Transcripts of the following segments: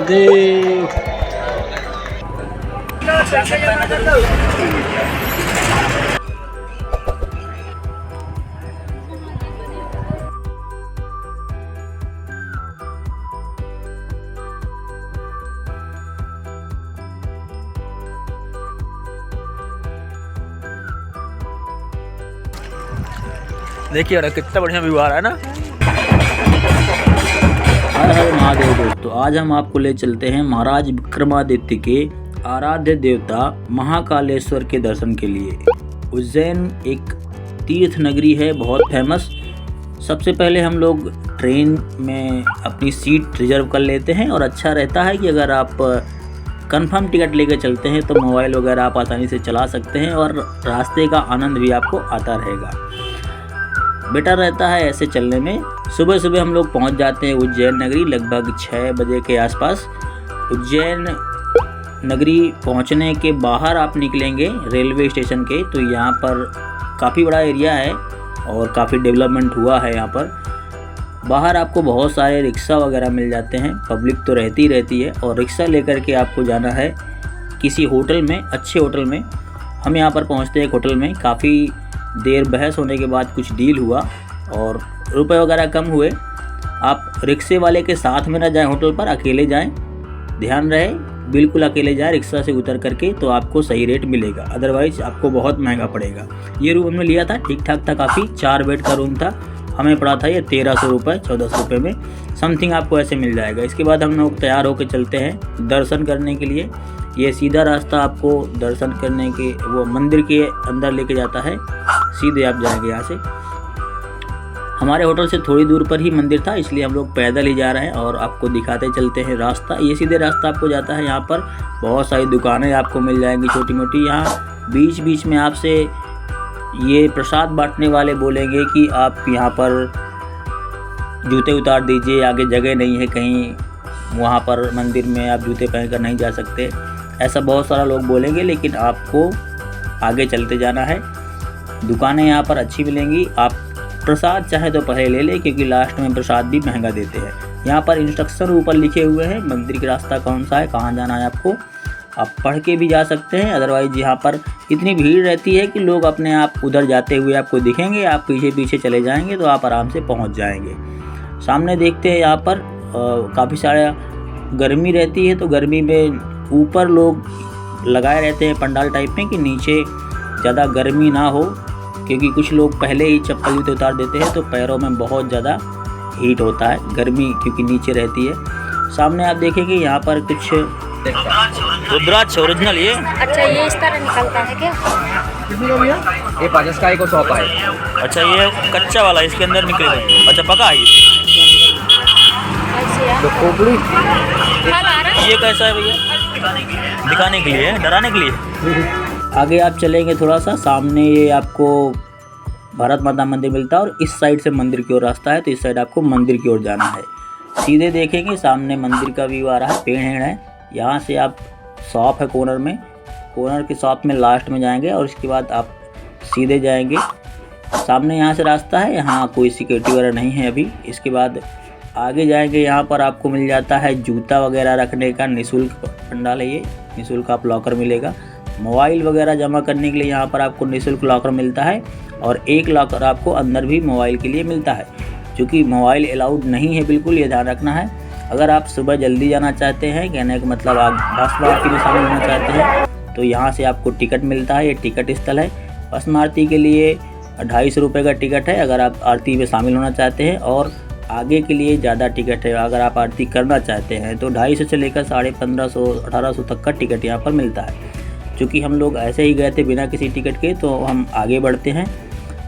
महादेव। देखिए कितना बढ़िया व्यू आ रहा है ना। हर हर महादेव दोस्तों, आज हम आपको ले चलते हैं महाराज विक्रमादित्य के आराध्य देवता महाकालेश्वर के दर्शन के लिए। उज्जैन एक तीर्थ नगरी है, बहुत फेमस। सबसे पहले हम लोग ट्रेन में अपनी सीट रिजर्व कर लेते हैं और अच्छा रहता है कि अगर आप कंफर्म टिकट लेकर चलते हैं तो मोबाइल वगैरह आप आसानी से चला सकते हैं और रास्ते का आनंद भी आपको आता रहेगा। बेटर रहता है ऐसे चलने में। सुबह सुबह हम लोग पहुंच जाते हैं उज्जैन नगरी लगभग 6 बजे के आसपास। उज्जैन नगरी पहुंचने के बाहर आप निकलेंगे रेलवे स्टेशन के, तो यहाँ पर काफ़ी बड़ा एरिया है और काफ़ी डेवलपमेंट हुआ है। यहाँ पर बाहर आपको बहुत सारे रिक्शा वगैरह मिल जाते हैं, पब्लिक तो रहती है और रिक्शा लेकर के आपको जाना है किसी होटल में, अच्छे होटल में। हम यहाँ पर पहुँचते हैं एक होटल में, काफ़ी देर बहस होने के बाद कुछ डील हुआ और रुपए वगैरह कम हुए। आप रिक्शे वाले के साथ में ना जाएं होटल पर, अकेले जाएं, ध्यान रहे बिल्कुल अकेले जाएं रिक्शा से उतर करके, तो आपको सही रेट मिलेगा, अदरवाइज आपको बहुत महंगा पड़ेगा। ये रूम हमने लिया था, ठीक ठाक था, काफ़ी 4 बेड का रूम था। हमें पड़ा था ये 1300 रुपये, 1400 रुपये में समथिंग आपको ऐसे मिल जाएगा। इसके बाद हम लोग तैयार होकर चलते हैं दर्शन करने के लिए। ये सीधा रास्ता आपको दर्शन करने के वो मंदिर के अंदर लेके जाता है, सीधे आप जाएंगे यहाँ से। हमारे होटल से थोड़ी दूर पर ही मंदिर था, इसलिए हम लोग पैदल ही जा रहे हैं और आपको दिखाते चलते हैं रास्ता। ये सीधे रास्ता आपको जाता है, यहाँ पर बहुत सारी दुकानें आपको मिल जाएंगी छोटी मोटी। यहाँ बीच बीच में आपसे ये प्रसाद बांटने वाले बोलेंगे कि आप यहाँ पर जूते उतार दीजिए, आगे जगह नहीं है कहीं, वहाँ पर मंदिर में आप जूते पहन कर नहीं जा सकते, ऐसा बहुत सारा लोग बोलेंगे। लेकिन आपको आगे चलते जाना है। दुकानें यहाँ पर अच्छी मिलेंगी। आप प्रसाद चाहे तो पहले ले लें, क्योंकि लास्ट में प्रसाद भी महंगा देते हैं। यहाँ पर इंस्ट्रक्शन ऊपर लिखे हुए हैं, मंदिर का रास्ता कौन सा है, कहाँ जाना है आपको, आप पढ़ के भी जा सकते हैं। अदरवाइज यहाँ पर इतनी भीड़ रहती है कि लोग अपने आप उधर जाते हुए आपको दिखेंगे, आप पीछे पीछे चले जाएंगे तो आप आराम से पहुँच जाएंगे। सामने देखते हैं यहाँ पर काफ़ी सारा गर्मी रहती है, तो गर्मी में ऊपर लोग लगाए रहते हैं पंडाल टाइप में कि नीचे ज़्यादा गर्मी ना हो, क्योंकि कुछ लोग पहले ही चप्पल जूते उतार देते हैं तो पैरों में बहुत ज़्यादा हीट होता है, गर्मी क्योंकि नीचे रहती है। सामने आप देखेंगे यहाँ पर कुछ रुद्राक्ष ओरिजिनल ये। अच्छा, ये इस तरह निकलता है क्या? कितने का भैया? ये 50 का, 100 का है। अच्छा, ये कच्चा वाला इसके अंदर निकलेगा। अच्छा, पका है तो खोपड़ी ये कैसा है भैया? दिखाने के लिए, डराने के लिए। आगे आप चलेंगे थोड़ा सा, सामने ये आपको भारत माता मंदिर मिलता है और इस साइड से मंदिर की ओर रास्ता है, तो इस साइड आपको मंदिर की ओर जाना है। सीधे देखेंगे सामने मंदिर का व्यू आ रहा है, पेड़ है। यहाँ से आप शॉप है कॉर्नर में, कॉर्नर की शॉप में लास्ट में जाएंगे और इसके बाद आप सीधे जाएंगे। सामने यहाँ से रास्ता है, यहाँ कोई सिक्योरिटी वगैरह नहीं है अभी। इसके बाद आगे जाएंगे, यहाँ पर आपको मिल जाता है जूता वगैरह रखने का निःशुल्क पंडाल है ये, निःशुल्क आप लॉकर मिलेगा। मोबाइल वगैरह जमा करने के लिए यहाँ पर आपको निःशुल्क लॉकर मिलता है और एक लॉकर आपको अंदर भी मोबाइल के लिए मिलता है, क्योंकि मोबाइल अलाउड नहीं है बिल्कुल, ये ध्यान रखना है। अगर आप सुबह जल्दी जाना चाहते हैं, कहने का मतलब आप भस्म आरती में शामिल होना चाहते हैं, तो यहाँ से आपको टिकट मिलता है। ये टिकट स्थल है। भस्म आरती के लिए 250 रुपये का टिकट है अगर आप आरती में शामिल होना चाहते हैं, और आगे के लिए ज़्यादा टिकट है। अगर आप आरती करना चाहते हैं तो 250 से लेकर 1550 1800 तक का टिकट यहाँ पर मिलता है। क्योंकि हम लोग ऐसे ही गए थे बिना किसी टिकट के, तो हम आगे बढ़ते हैं,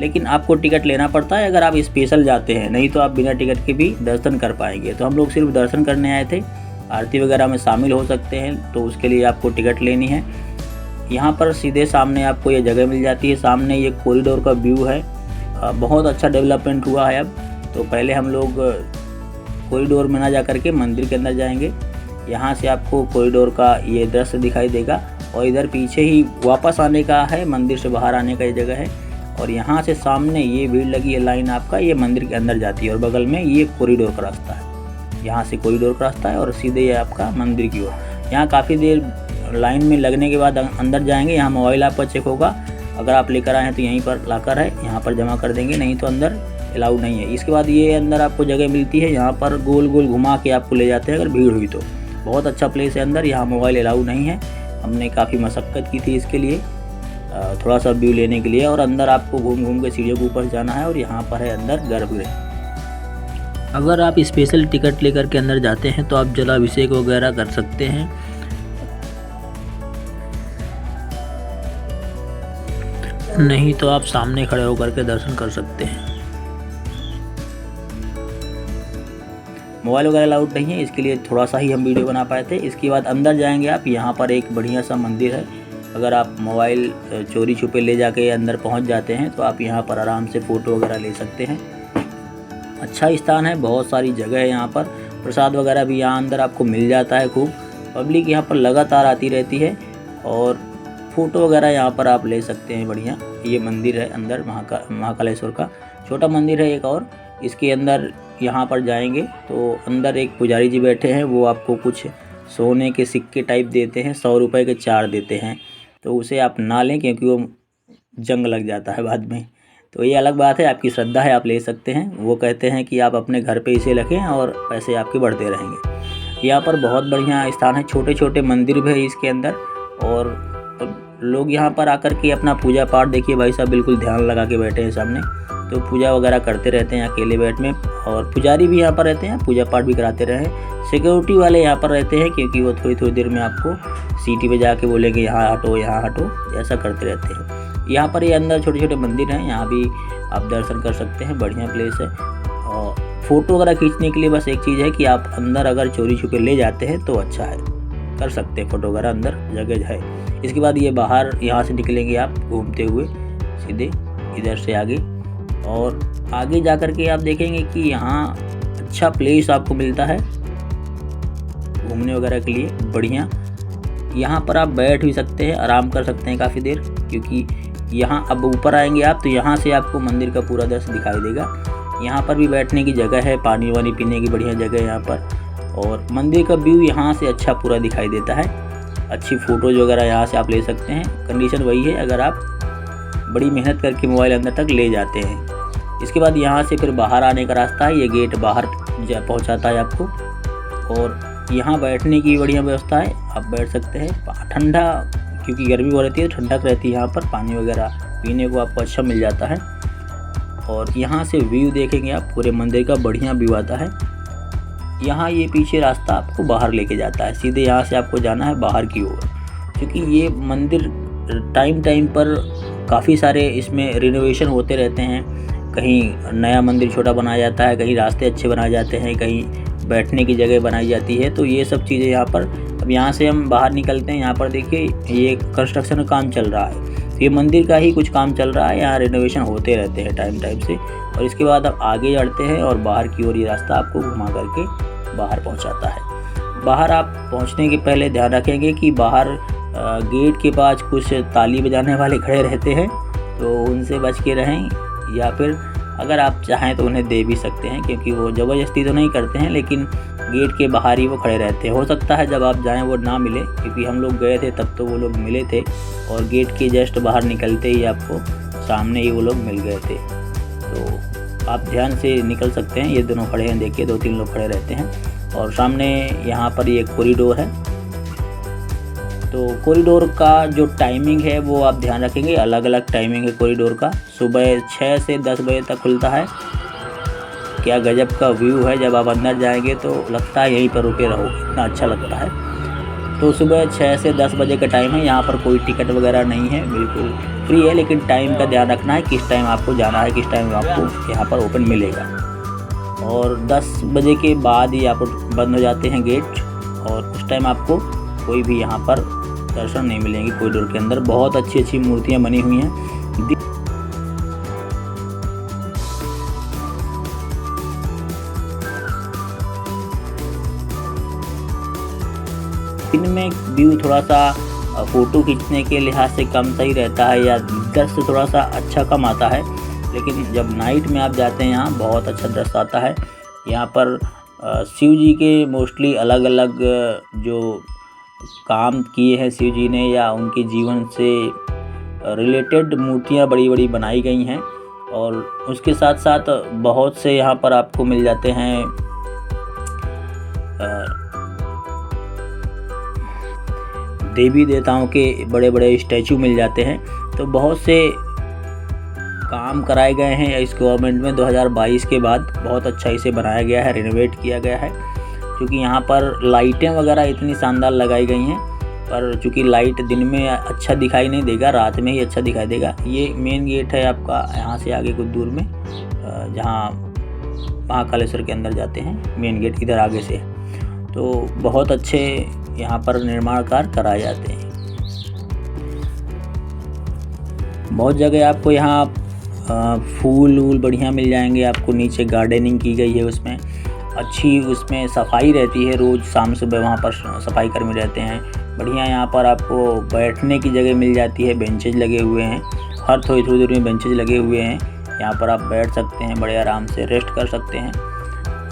लेकिन आपको टिकट लेना पड़ता है अगर आप स्पेशल जाते हैं, नहीं तो आप बिना टिकट के भी दर्शन कर पाएंगे। तो हम लोग सिर्फ दर्शन करने आए थे, आरती वगैरह में शामिल हो सकते हैं, तो उसके लिए आपको टिकट लेनी है। यहाँ पर सीधे सामने आपको ये जगह मिल जाती है। सामने ये कॉरिडोर का व्यू है, बहुत अच्छा डेवलपमेंट हुआ है अब। तो पहले हम लोग कॉरिडोर में ना जा करके मंदिर के अंदर जाएंगे। यहाँ से आपको कॉरिडोर का ये दृश्य दिखाई देगा और इधर पीछे ही वापस आने का है, मंदिर से बाहर आने का ये जगह है। और यहाँ से सामने ये भीड़ लगी है लाइन आपका, ये मंदिर के अंदर जाती है और बगल में ये कॉरिडोर का रास्ता है। यहाँ से कॉरिडोर का रास्ता है और सीधे ये आपका मंदिर की ओर। यहाँ काफ़ी देर लाइन में लगने के बाद अंदर जाएंगे। यहाँ मोबाइल आपका चेक होगा, अगर आप लेकर आए हैं तो यहीं पर लाकर है यहाँ पर जमा कर देंगे, नहीं तो अंदर अलाउड नहीं है। इसके बाद ये अंदर आपको जगह मिलती है, यहाँ पर गोल गोल घुमा के आपको ले जाते हैं अगर भीड़ हुई तो। बहुत अच्छा प्लेस है अंदर, यहाँ मोबाइल अलाउड नहीं है। हमने काफ़ी मशक्क़त की थी इसके लिए, थोड़ा सा व्यू लेने के लिए। और अंदर आपको घूम घूम के सीढ़ियों के ऊपर जाना है और यहाँ पर है अंदर गर्भगृह। अगर आप स्पेशल टिकट लेकर के अंदर जाते हैं तो आप जलाभिषेक वगैरह कर सकते हैं, नहीं तो आप सामने खड़े होकर के दर्शन कर सकते हैं। मोबाइल वगैरह अलाउड नहीं है, इसके लिए थोड़ा सा ही हम वीडियो बना पाए थे। इसके बाद अंदर जाएंगे आप, यहाँ पर एक बढ़िया सा मंदिर है। अगर आप मोबाइल चोरी छुपे ले जाके अंदर पहुँच जाते हैं तो आप यहाँ पर आराम से फ़ोटो वगैरह ले सकते हैं। अच्छा स्थान है, बहुत सारी जगह है यहाँ पर। प्रसाद वगैरह भी यहाँ अंदर आपको मिल जाता है खूब। पब्लिक यहाँ पर लगातार आती रहती है और फ़ोटो वगैरह यहाँ पर आप ले सकते हैं बढ़िया। ये मंदिर है अंदर महाकालेश्वर का, छोटा मंदिर है एक और। इसके अंदर यहाँ पर जाएंगे तो अंदर एक पुजारी जी बैठे हैं, वो आपको कुछ सोने के सिक्के टाइप देते हैं, 100 रुपये के 4 देते हैं। तो उसे आप ना लें क्योंकि वो जंग लग जाता है बाद में, तो ये अलग बात है, आपकी श्रद्धा है, आप ले सकते हैं। वो कहते हैं कि आप अपने घर पे इसे रखें और पैसे आपके बढ़ते रहेंगे। यहाँ पर बहुत बढ़िया स्थान है, छोटे छोटे मंदिर भी है इसके अंदर। और लोग यहाँ पर आकर के अपना पूजा पाठ, देखिए भाई साहब बिल्कुल ध्यान लगा के बैठे हैं सामने, तो पूजा वगैरह करते रहते हैं अकेले बैठ में। और पुजारी भी यहाँ पर रहते हैं, पूजा पाठ भी कराते रहे। सिक्योरिटी वाले यहाँ पर रहते हैं क्योंकि वो थोड़ी थोड़ी देर में आपको सीटी पे जाके बोलेंगे यहाँ हटो यहाँ हटो, ऐसा करते रहते हैं। यहाँ पर ये अंदर छोटे छोटे मंदिर हैं, यहाँ भी आप दर्शन कर सकते हैं, बढ़िया प्लेस है। और फ़ोटो वगैरह खींचने के लिए बस एक चीज़ है कि आप अंदर अगर चोरी छुपे ले जाते हैं तो अच्छा है, कर सकते हैं फ़ोटो वगैरह, अंदर जगह है। इसके बाद ये बाहर यहाँ से निकलेंगे आप घूमते हुए सीधे इधर से आगे, और आगे जा कर के आप देखेंगे कि यहाँ अच्छा प्लेस आपको मिलता है घूमने वगैरह के लिए बढ़िया। यहाँ पर आप बैठ भी सकते हैं, आराम कर सकते हैं काफ़ी देर, क्योंकि यहाँ अब ऊपर आएंगे आप तो यहाँ से आपको मंदिर का पूरा दृश्य दिखाई देगा। यहाँ पर भी बैठने की जगह है, पानी वानी पीने की बढ़िया जगह है यहाँ पर, और मंदिर का व्यू यहाँ से अच्छा पूरा दिखाई देता है। अच्छी फ़ोटोज़ वगैरह यहाँ से आप ले सकते हैं। कंडीशन वही है अगर आप बड़ी मेहनत करके मोबाइल अंदर तक ले जाते हैं। इसके बाद यहाँ से फिर बाहर आने का रास्ता है, ये गेट बाहर पहुँचाता है आपको। और यहाँ बैठने की बढ़िया व्यवस्था है, आप बैठ सकते हैं। ठंडा, क्योंकि गर्मी हो रहती है, ठंडक रहती है यहाँ पर, पानी वगैरह पीने को आपको अच्छा मिल जाता है। और यहाँ से व्यू देखेंगे आप पूरे मंदिर का, बढ़िया व्यू आता है। यहाँ ये पीछे रास्ता आपको बाहर लेके जाता है, सीधे यहाँ से आपको जाना है बाहर की ओर। क्योंकि ये मंदिर टाइम टाइम पर काफ़ी सारे इसमें रिनोवेशन होते रहते हैं, कहीं नया मंदिर छोटा बनाया जाता है, कहीं रास्ते अच्छे बनाए जाते हैं, कहीं बैठने की जगह बनाई जाती है। तो ये सब चीज़ें यहाँ पर, अब यहाँ से हम बाहर निकलते हैं, यहाँ पर देखिए ये कंस्ट्रक्शन का काम चल रहा है, तो ये मंदिर का ही कुछ काम चल रहा है, यहाँ रिनोवेशन होते रहते हैं टाइम टाइम से। और इसके बाद आप आगे बढ़ते हैं और बाहर की ओर ये रास्ता आपको घुमा करके बाहर पहुँचाता है। बाहर आप पहुँचने के पहले ध्यान रखेंगे कि बाहर गेट के पास कुछ ताली बजाने वाले खड़े रहते हैं, तो उनसे बच के रहें, या फिर अगर आप चाहें तो उन्हें दे भी सकते हैं, क्योंकि वो ज़बरदस्ती तो नहीं करते हैं, लेकिन गेट के बाहर ही वो खड़े रहते हैं। हो सकता है जब आप जाएं वो ना मिले, क्योंकि हम लोग गए थे तब तो वो लोग मिले थे, और गेट के जस्ट बाहर निकलते ही आपको सामने ही वो लोग मिल गए थे। तो आप ध्यान से निकल सकते हैं। ये दोनों खड़े हैं, देखिए 2-3 लोग खड़े रहते हैं। और सामने यहाँ पर ये कॉरिडोर है, तो कॉरिडोर का जो टाइमिंग है वो आप ध्यान रखेंगे, अलग अलग टाइमिंग है कॉरिडोर का। सुबह 6 से 10 बजे तक खुलता है। क्या गजब का व्यू है, जब आप अंदर जाएंगे तो लगता है यहीं पर रुके रहो, इतना अच्छा लगता है। तो सुबह 6 से 10 बजे का टाइम है, यहाँ पर कोई टिकट वगैरह नहीं है, बिल्कुल फ्री है, लेकिन टाइम का ध्यान रखना है, किस टाइम आपको जाना है, किस टाइम आपको यहाँ पर ओपन मिलेगा। और 10 बजे के बाद ही आपको बंद हो जाते हैं गेट, और उस टाइम आपको कोई भी यहाँ पर दर्शन नहीं मिलेंगे। कॉरिडोर के अंदर बहुत अच्छी अच्छी मूर्तियाँ बनी हुई हैं। दिन में व्यू थोड़ा सा फ़ोटो खींचने के लिहाज से कम सही रहता है, या दृश्य थोड़ा सा अच्छा कम आता है, लेकिन जब नाइट में आप जाते हैं यहाँ बहुत अच्छा दृश्य आता है। यहाँ पर शिव जी के मोस्टली अलग अलग जो काम किए हैं शिव जी ने या उनके जीवन से रिलेटेड मूर्तियाँ बड़ी बड़ी बनाई गई हैं। और उसके साथ साथ बहुत से यहाँ पर आपको मिल जाते हैं देवी देवताओं के बड़े बड़े स्टैचू मिल जाते हैं। तो बहुत से काम कराए गए हैं इस गवर्नमेंट में 2022 के बाद। बहुत अच्छा इसे बनाया गया है, रिनोवेट किया गया है, क्योंकि यहाँ पर लाइटें वगैरह इतनी शानदार लगाई गई हैं। पर चूँकि लाइट दिन में अच्छा दिखाई नहीं देगा, रात में ही अच्छा दिखाई देगा। ये मेन गेट है आपका, यहाँ से आगे कुछ दूर में जहाँ महाकालेश्वर के अंदर जाते हैं, मेन गेट इधर आगे से। तो बहुत अच्छे यहाँ पर निर्माण कार्य कराए जाते हैं। बहुत जगह आपको यहाँ फूल वूल बढ़िया मिल जाएंगे। आपको नीचे गार्डनिंग की गई है, उसमें अच्छी उसमें सफाई रहती है। रोज़ शाम सुबह वहाँ पर सफाई कर्मी रहते हैं। बढ़िया यहाँ पर आपको बैठने की जगह मिल जाती है, बेंचेज लगे हुए हैं, हर थोड़ी थोड़ी दूर में बेंचेज लगे हुए हैं। यहाँ पर आप बैठ सकते हैं, बड़े आराम से रेस्ट कर सकते हैं।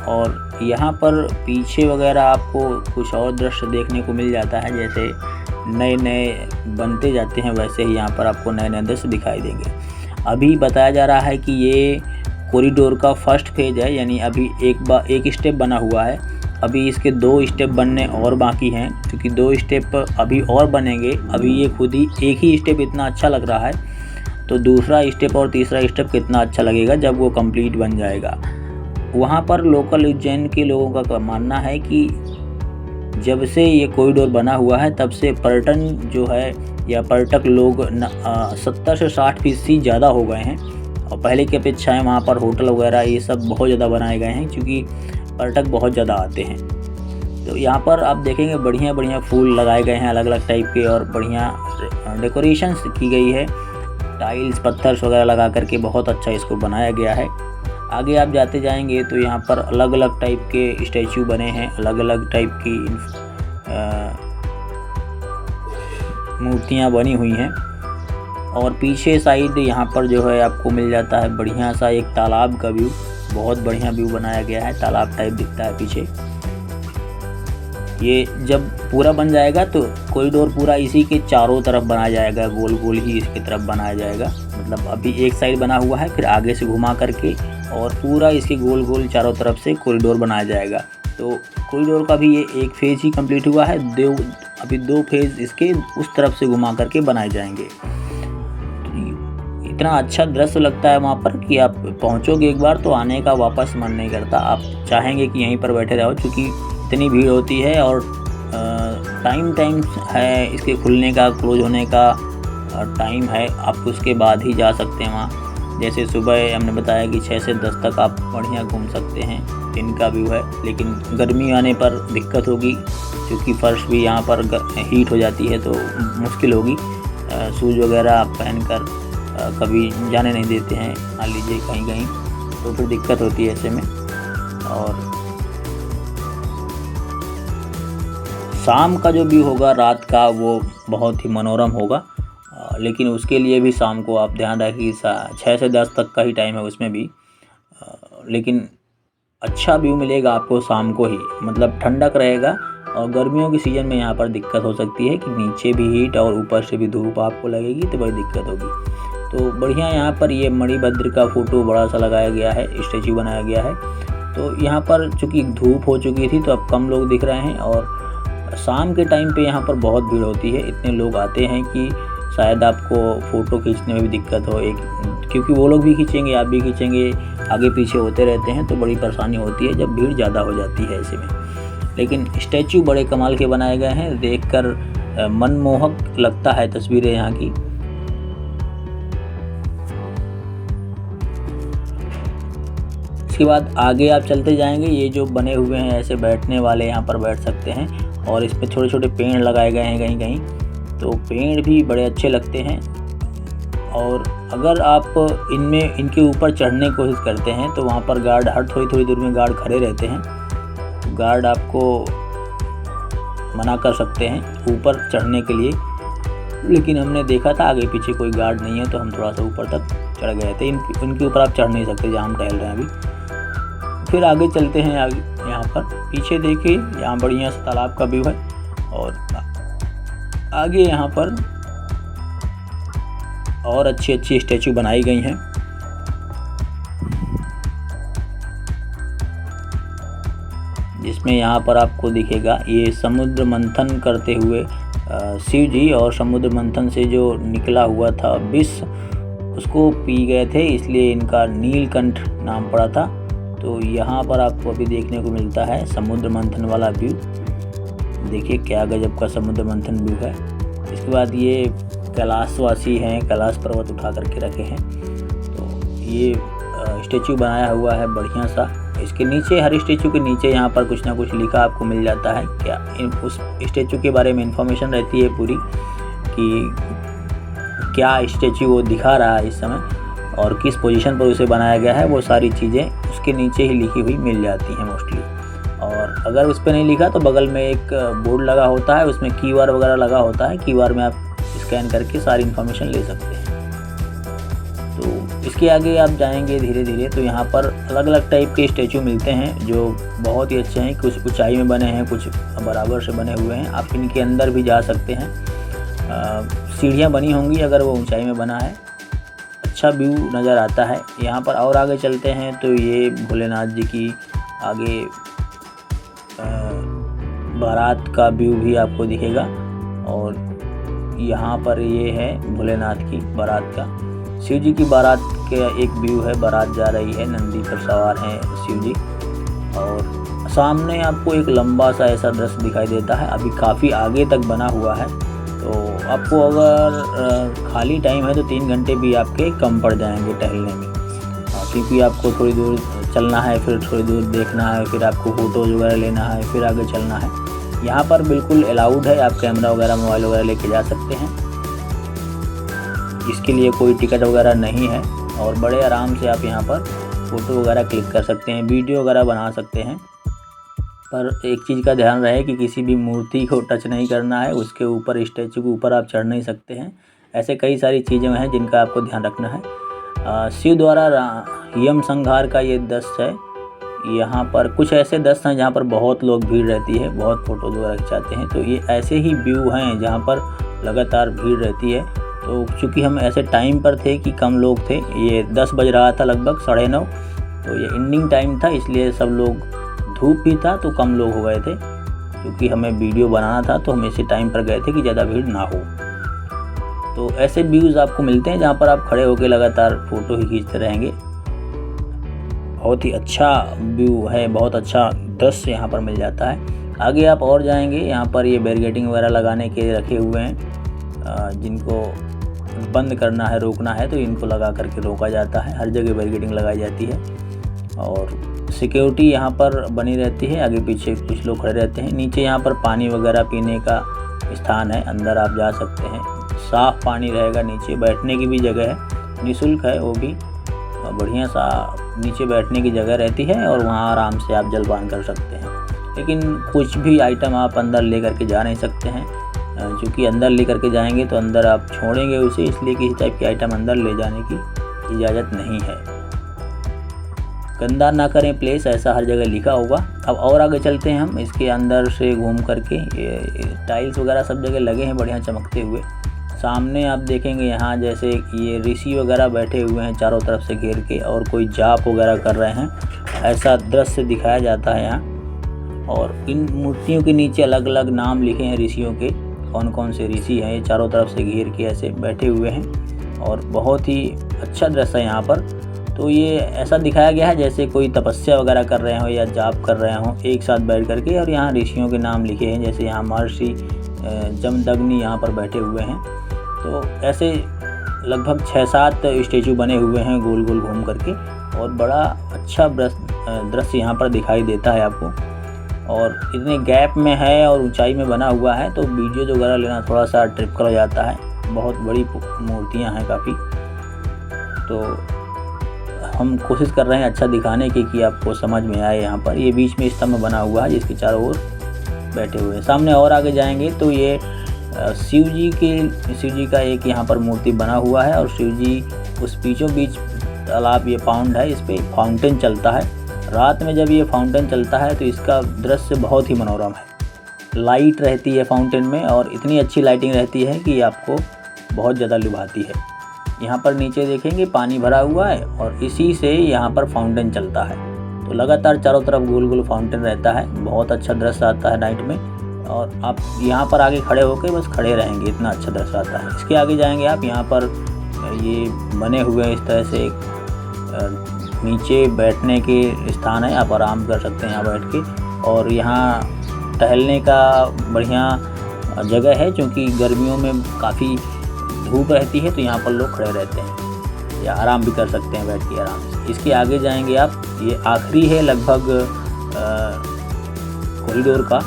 और यहाँ पर पीछे वगैरह आपको कुछ और दृश्य देखने को मिल जाता है, जैसे नए नए बनते जाते हैं वैसे ही यहाँ पर आपको नए नए दृश्य दिखाई देंगे। अभी बताया जा रहा है कि ये कॉरिडोर का फर्स्ट फेज है, यानी अभी एक स्टेप बना हुआ है। अभी इसके 2 स्टेप बनने और बाकी हैं, क्योंकि 2 स्टेप अभी और बनेंगे। अभी ये खुद ही एक ही स्टेप इतना अच्छा लग रहा है, तो दूसरा स्टेप और तीसरा स्टेप कितना अच्छा लगेगा जब वो कंप्लीट बन जाएगा। वहाँ पर लोकल उज्जैन के लोगों का मानना है कि जब से ये कॉरिडोर बना हुआ है तब से पर्यटन जो है या पर्यटक लोग 70 से 60% ज़्यादा हो गए हैं। और पहले की अपेक्षाएँ वहाँ पर होटल वगैरह ये सब बहुत ज़्यादा बनाए गए हैं, क्योंकि पर्यटक बहुत ज़्यादा आते हैं। तो यहाँ पर आप देखेंगे बढ़िया बढ़िया फूल लगाए गए हैं अलग अलग टाइप के, और बढ़िया डेकोरेशंस की गई है। टाइल्स पत्थर्स वगैरह लगा करके बहुत अच्छा इसको बनाया गया है। आगे आप जाते जाएंगे तो यहाँ पर अलग अलग टाइप के स्टैचू बने हैं, अलग अलग टाइप की मूर्तियाँ बनी हुई हैं। और पीछे साइड यहाँ पर जो है आपको मिल जाता है बढ़िया सा एक तालाब का व्यू। बहुत बढ़िया व्यू बनाया गया है, तालाब टाइप दिखता है पीछे। ये जब पूरा बन जाएगा तो कॉरिडोर पूरा इसी के चारों तरफ बनाया जाएगा, गोल गोल ही इसकी तरफ बनाया जाएगा। मतलब अभी एक साइड बना हुआ है, फिर आगे से घुमा करके और पूरा इसके गोल गोल चारों तरफ से कॉरिडोर बनाया जाएगा। तो कॉरिडोर का भी ये एक फेज़ ही कंप्लीट हुआ है, अभी 2 फेज़ इसके उस तरफ से घुमा करके बनाए जाएंगे। इतना अच्छा दृश्य लगता है वहाँ पर कि आप पहुँचोगे एक बार तो आने का वापस मन नहीं करता। आप चाहेंगे कि यहीं पर बैठे रहो, क्योंकि इतनी भीड़ होती है और टाइम है इसके खुलने का, क्लोज होने का टाइम है। आप उसके बाद ही जा सकते हैं वहाँ। जैसे सुबह हमने बताया कि 6 से 10 तक आप बढ़िया घूम सकते हैं, दिन का व्यू है। लेकिन गर्मी आने पर दिक्कत होगी, क्योंकि फर्श भी यहाँ पर हीट हो जाती है तो मुश्किल होगी। शूज़ वगैरह आप पहन कर कभी जाने नहीं देते हैं, मान लीजिए कहीं तो फिर दिक्कत होती है ऐसे में। और शाम का जो व्यू होगा रात का वो बहुत ही मनोरम होगा। लेकिन उसके लिए भी शाम को आप ध्यान रखिए 6 से 10 तक का ही टाइम है उसमें भी। लेकिन अच्छा व्यू मिलेगा आपको शाम को ही, मतलब ठंडक रहेगा। और गर्मियों की सीज़न में यहाँ पर दिक्कत हो सकती है कि नीचे भी हीट और ऊपर से भी धूप आपको लगेगी, तो बड़ी दिक्कत होगी। तो बढ़िया यहाँ पर ये मणिभद्र का फ़ोटो बड़ा सा लगाया गया है, स्टैचू बनाया गया है। तो यहाँ पर चूँकि धूप हो चुकी थी तो अब कम लोग दिख रहे हैं, और शाम के टाइम पे यहाँ पर बहुत भीड़ होती है। इतने लोग आते हैं कि शायद आपको फ़ोटो खींचने में भी दिक्कत हो, क्योंकि वो लोग भी खींचेंगे, आप भी खींचेंगे, आगे पीछे होते रहते हैं, तो बड़ी परेशानी होती है जब भीड़ ज़्यादा हो जाती है ऐसे में। लेकिन स्टैचू बड़े कमाल के बनाए गए हैं, देखकर मनमोहक लगता है तस्वीरें यहाँ की। इसके बाद आगे आप चलते जाएंगे, ये जो बने हुए हैं ऐसे बैठने वाले, यहाँ पर बैठ सकते हैं। और इस पे छोटे छोटे पेड़ लगाए गए हैं कहीं कहीं, तो पेड़ भी बड़े अच्छे लगते हैं। और अगर आप इनके ऊपर चढ़ने की कोशिश करते हैं तो वहाँ पर गार्ड हर थोड़ी थोड़ी दूर में गार्ड खड़े रहते हैं। गार्ड आपको मना कर सकते हैं ऊपर चढ़ने के लिए, लेकिन हमने देखा था आगे पीछे कोई गार्ड नहीं है तो हम थोड़ा सा ऊपर तक चढ़ गए थे। इनके ऊपर आप चढ़ नहीं सकते जहाँ हम टहल रहे हैं अभी। फिर आगे चलते हैं, आगे यहाँ पर। पीछे देखिए यहाँ बढ़िया सा तालाब का व्यू है और आगे यहाँ पर और अच्छी अच्छी स्टैचू बनाई गई हैं। जिसमें यहाँ पर आपको दिखेगा ये समुद्र मंथन करते हुए शिव जी, और समुद्र मंथन से जो निकला हुआ था विष उसको पी गए थे, इसलिए इनका नीलकंठ नाम पड़ा था। तो यहाँ पर आपको अभी देखने को मिलता है समुद्र मंथन वाला व्यू। देखिए क्या गजब का समुद्र मंथन व्यू है। इसके बाद ये कैलाशवासी हैं, कैलाश पर्वत उठा करके रखे हैं। तो ये स्टेचू बनाया हुआ है बढ़िया सा। इसके नीचे, हर स्टेचू के नीचे यहाँ पर कुछ ना कुछ लिखा आपको मिल जाता है। क्या उस स्टेचू के बारे में इंफॉर्मेशन रहती है पूरी, कि क्या स्टेचू वो दिखा रहा है इस समय और किस पोजीशन पर उसे बनाया गया है, वो सारी चीज़ें उसके नीचे ही लिखी हुई मिल जाती हैं मोस्टली। और अगर उस पर नहीं लिखा तो बगल में एक बोर्ड लगा होता है, उसमें कीवार वगैरह लगा होता है। कीवार में आप स्कैन करके सारी इन्फॉर्मेशन ले सकते हैं। तो इसके आगे आप जाएंगे धीरे धीरे तो यहाँ पर अलग अलग टाइप के स्टैचू मिलते हैं जो बहुत ही अच्छे हैं। कुछ ऊंचाई में बने हैं, कुछ बराबर से बने हुए हैं। आप इनके अंदर भी जा सकते हैं। सीढ़ियाँ बनी होंगी अगर वो ऊंचाई में बना है। अच्छा व्यू नज़र आता है। यहाँ पर और आगे चलते हैं तो ये भोलेनाथ जी की आगे बारात का व्यू भी आपको दिखेगा। और यहाँ पर ये है भोलेनाथ की बारात का, शिव जी की बारात का एक व्यू है। बारात जा रही है, नंदी पर सवार हैं शिव जी, और सामने आपको एक लंबा सा ऐसा दृश्य दिखाई देता है। अभी काफ़ी आगे तक बना हुआ है, तो आपको अगर खाली टाइम है तो 3 घंटे भी आपके कम पड़ जाएंगे टहलने में, क्योंकि आपको थोड़ी दूर चलना है, फिर थोड़ी दूर देखना है, फिर आपको फ़ोटोज़ वगैरह लेना है, फिर आगे चलना है। यहाँ पर बिल्कुल अलाउड है, आप कैमरा वगैरह मोबाइल वगैरह लेके जा सकते हैं। इसके लिए कोई टिकट वगैरह नहीं है और बड़े आराम से आप यहाँ पर फ़ोटो वगैरह क्लिक कर सकते हैं, वीडियो वगैरह बना सकते हैं। पर एक चीज़ का ध्यान रहे कि किसी भी मूर्ति को टच नहीं करना है, उसके ऊपर, स्टैचू के ऊपर आप चढ़ नहीं सकते हैं। ऐसे कई सारी चीज़ें हैं जिनका आपको ध्यान रखना है। शिव द्वारा यम संहार का ये दृश्य है। यहाँ पर कुछ ऐसे दृश्य हैं जहाँ पर बहुत लोग भीड़ रहती है, बहुत फ़ोटो वगैरह खिंचाते हैं। तो ये ऐसे ही व्यू हैं जहाँ पर लगातार भीड़ रहती है। तो चूँकि हम ऐसे टाइम पर थे कि कम लोग थे, ये 10 बज रहा था लगभग 9:30, तो ये इवनिंग टाइम था, इसलिए सब लोग, धूप भी था तो कम लोग हो गए थे। क्योंकि हमें वीडियो बनाना था तो हम इसी टाइम पर गए थे कि ज़्यादा भीड़ ना हो। तो ऐसे व्यूज़ आपको मिलते हैं जहाँ पर आप खड़े होकर लगातार फ़ोटो ही खींचते रहेंगे। बहुत ही अच्छा व्यू है, बहुत अच्छा दृश्य यहाँ पर मिल जाता है। आगे आप और जाएंगे, यहाँ पर ये बैरिकेडिंग वगैरह लगाने के रखे हुए हैं। जिनको बंद करना है, रोकना है, तो इनको लगा करके रोका जाता है। हर जगह बैरिकेडिंग लगाई जाती है और सिक्योरिटी यहाँ पर बनी रहती है। आगे पीछे कुछ लोग खड़े रहते हैं। नीचे यहाँ पर पानी वगैरह पीने का स्थान है, अंदर आप जा सकते हैं। साफ़ पानी रहेगा नीचे, बैठने की भी जगह है, निःशुल्क है वो भी। बढ़िया सा नीचे बैठने की जगह रहती है और वहाँ आराम से आप जलपान कर सकते हैं। लेकिन कुछ भी आइटम आप अंदर ले करके जा नहीं सकते हैं, क्योंकि अंदर ले करके जाएंगे तो अंदर आप छोड़ेंगे उसे, इसलिए किसी टाइप की आइटम अंदर ले जाने की इजाज़त नहीं है। गंदा ना करें प्लेस, ऐसा हर जगह लिखा होगा। अब और आगे चलते हैं हम, इसके अंदर से घूम करके। ये टाइल्स वगैरह सब जगह लगे हैं बढ़िया चमकते हुए। सामने आप देखेंगे यहाँ जैसे ये ऋषि वगैरह बैठे हुए हैं चारों तरफ से घेर के, और कोई जाप वगैरह कर रहे हैं, ऐसा दृश्य दिखाया जाता है यहाँ। और इन मूर्तियों के नीचे अलग अलग नाम लिखे हैं ऋषियों के, कौन कौन से ऋषि हैं। ये चारों तरफ से घेर के ऐसे बैठे हुए हैं और बहुत ही अच्छा दृश्य है यहाँ पर। तो ये ऐसा दिखाया गया है जैसे कोई तपस्या वगैरह कर रहे हों या जाप कर रहे हों एक साथ बैठ करके, और यहाँ ऋषियों के नाम लिखे हैं। जैसे यहाँ महर्षि जमदग्नि यहाँ पर बैठे हुए हैं। तो ऐसे लगभग 6-7 स्टेचू बने हुए हैं गोल गोल घूम करके, और बड़ा अच्छा दृश्य यहाँ पर दिखाई देता है आपको। और इतने गैप में है और ऊंचाई में बना हुआ है, तो वीडियो वगैरह लेना थोड़ा सा ट्रिपिकल हो जाता है। बहुत बड़ी मूर्तियाँ हैं काफ़ी, तो हम कोशिश कर रहे हैं अच्छा दिखाने की कि आपको समझ में आए। यहाँ पर ये बीच में स्तंभ बना हुआ है जिसके चारों ओर बैठे हुए हैं। सामने और आगे जाएंगे तो ये शिव जी का एक यहाँ पर मूर्ति बना हुआ है, और शिव जी उस बीचों बीच तालाब, ये पाउंड है, इस पर फाउंटेन चलता है रात में जब ये फाउंटेन चलता है तो इसका दृश्य बहुत ही मनोरम है। लाइट रहती है फाउंटेन में और इतनी अच्छी लाइटिंग रहती है कि आपको बहुत ज़्यादा लुभाती है। यहाँ पर नीचे देखेंगे पानी भरा हुआ है और इसी से यहाँ पर फाउंटेन चलता है। तो लगातार चारों तरफ गोल गोल फाउंटेन रहता है। बहुत अच्छा दृश्य आता है नाइट में और आप यहाँ पर आगे खड़े होकर बस खड़े रहेंगे, इतना अच्छा दृश्य आता है। इसके आगे जाएंगे आप, यहाँ पर ये बने हुए हैं इस तरह से नीचे बैठने के स्थान है, आप आराम कर सकते हैं यहाँ बैठ के। और यहाँ टहलने का बढ़िया जगह है, क्योंकि गर्मियों में काफ़ी धूप रहती है तो यहाँ पर लोग खड़े रहते हैं या आराम भी कर सकते हैं बैठ के आराम से। इसके आगे जाएंगे आप, ये आखिरी है लगभग कॉरिडोर का,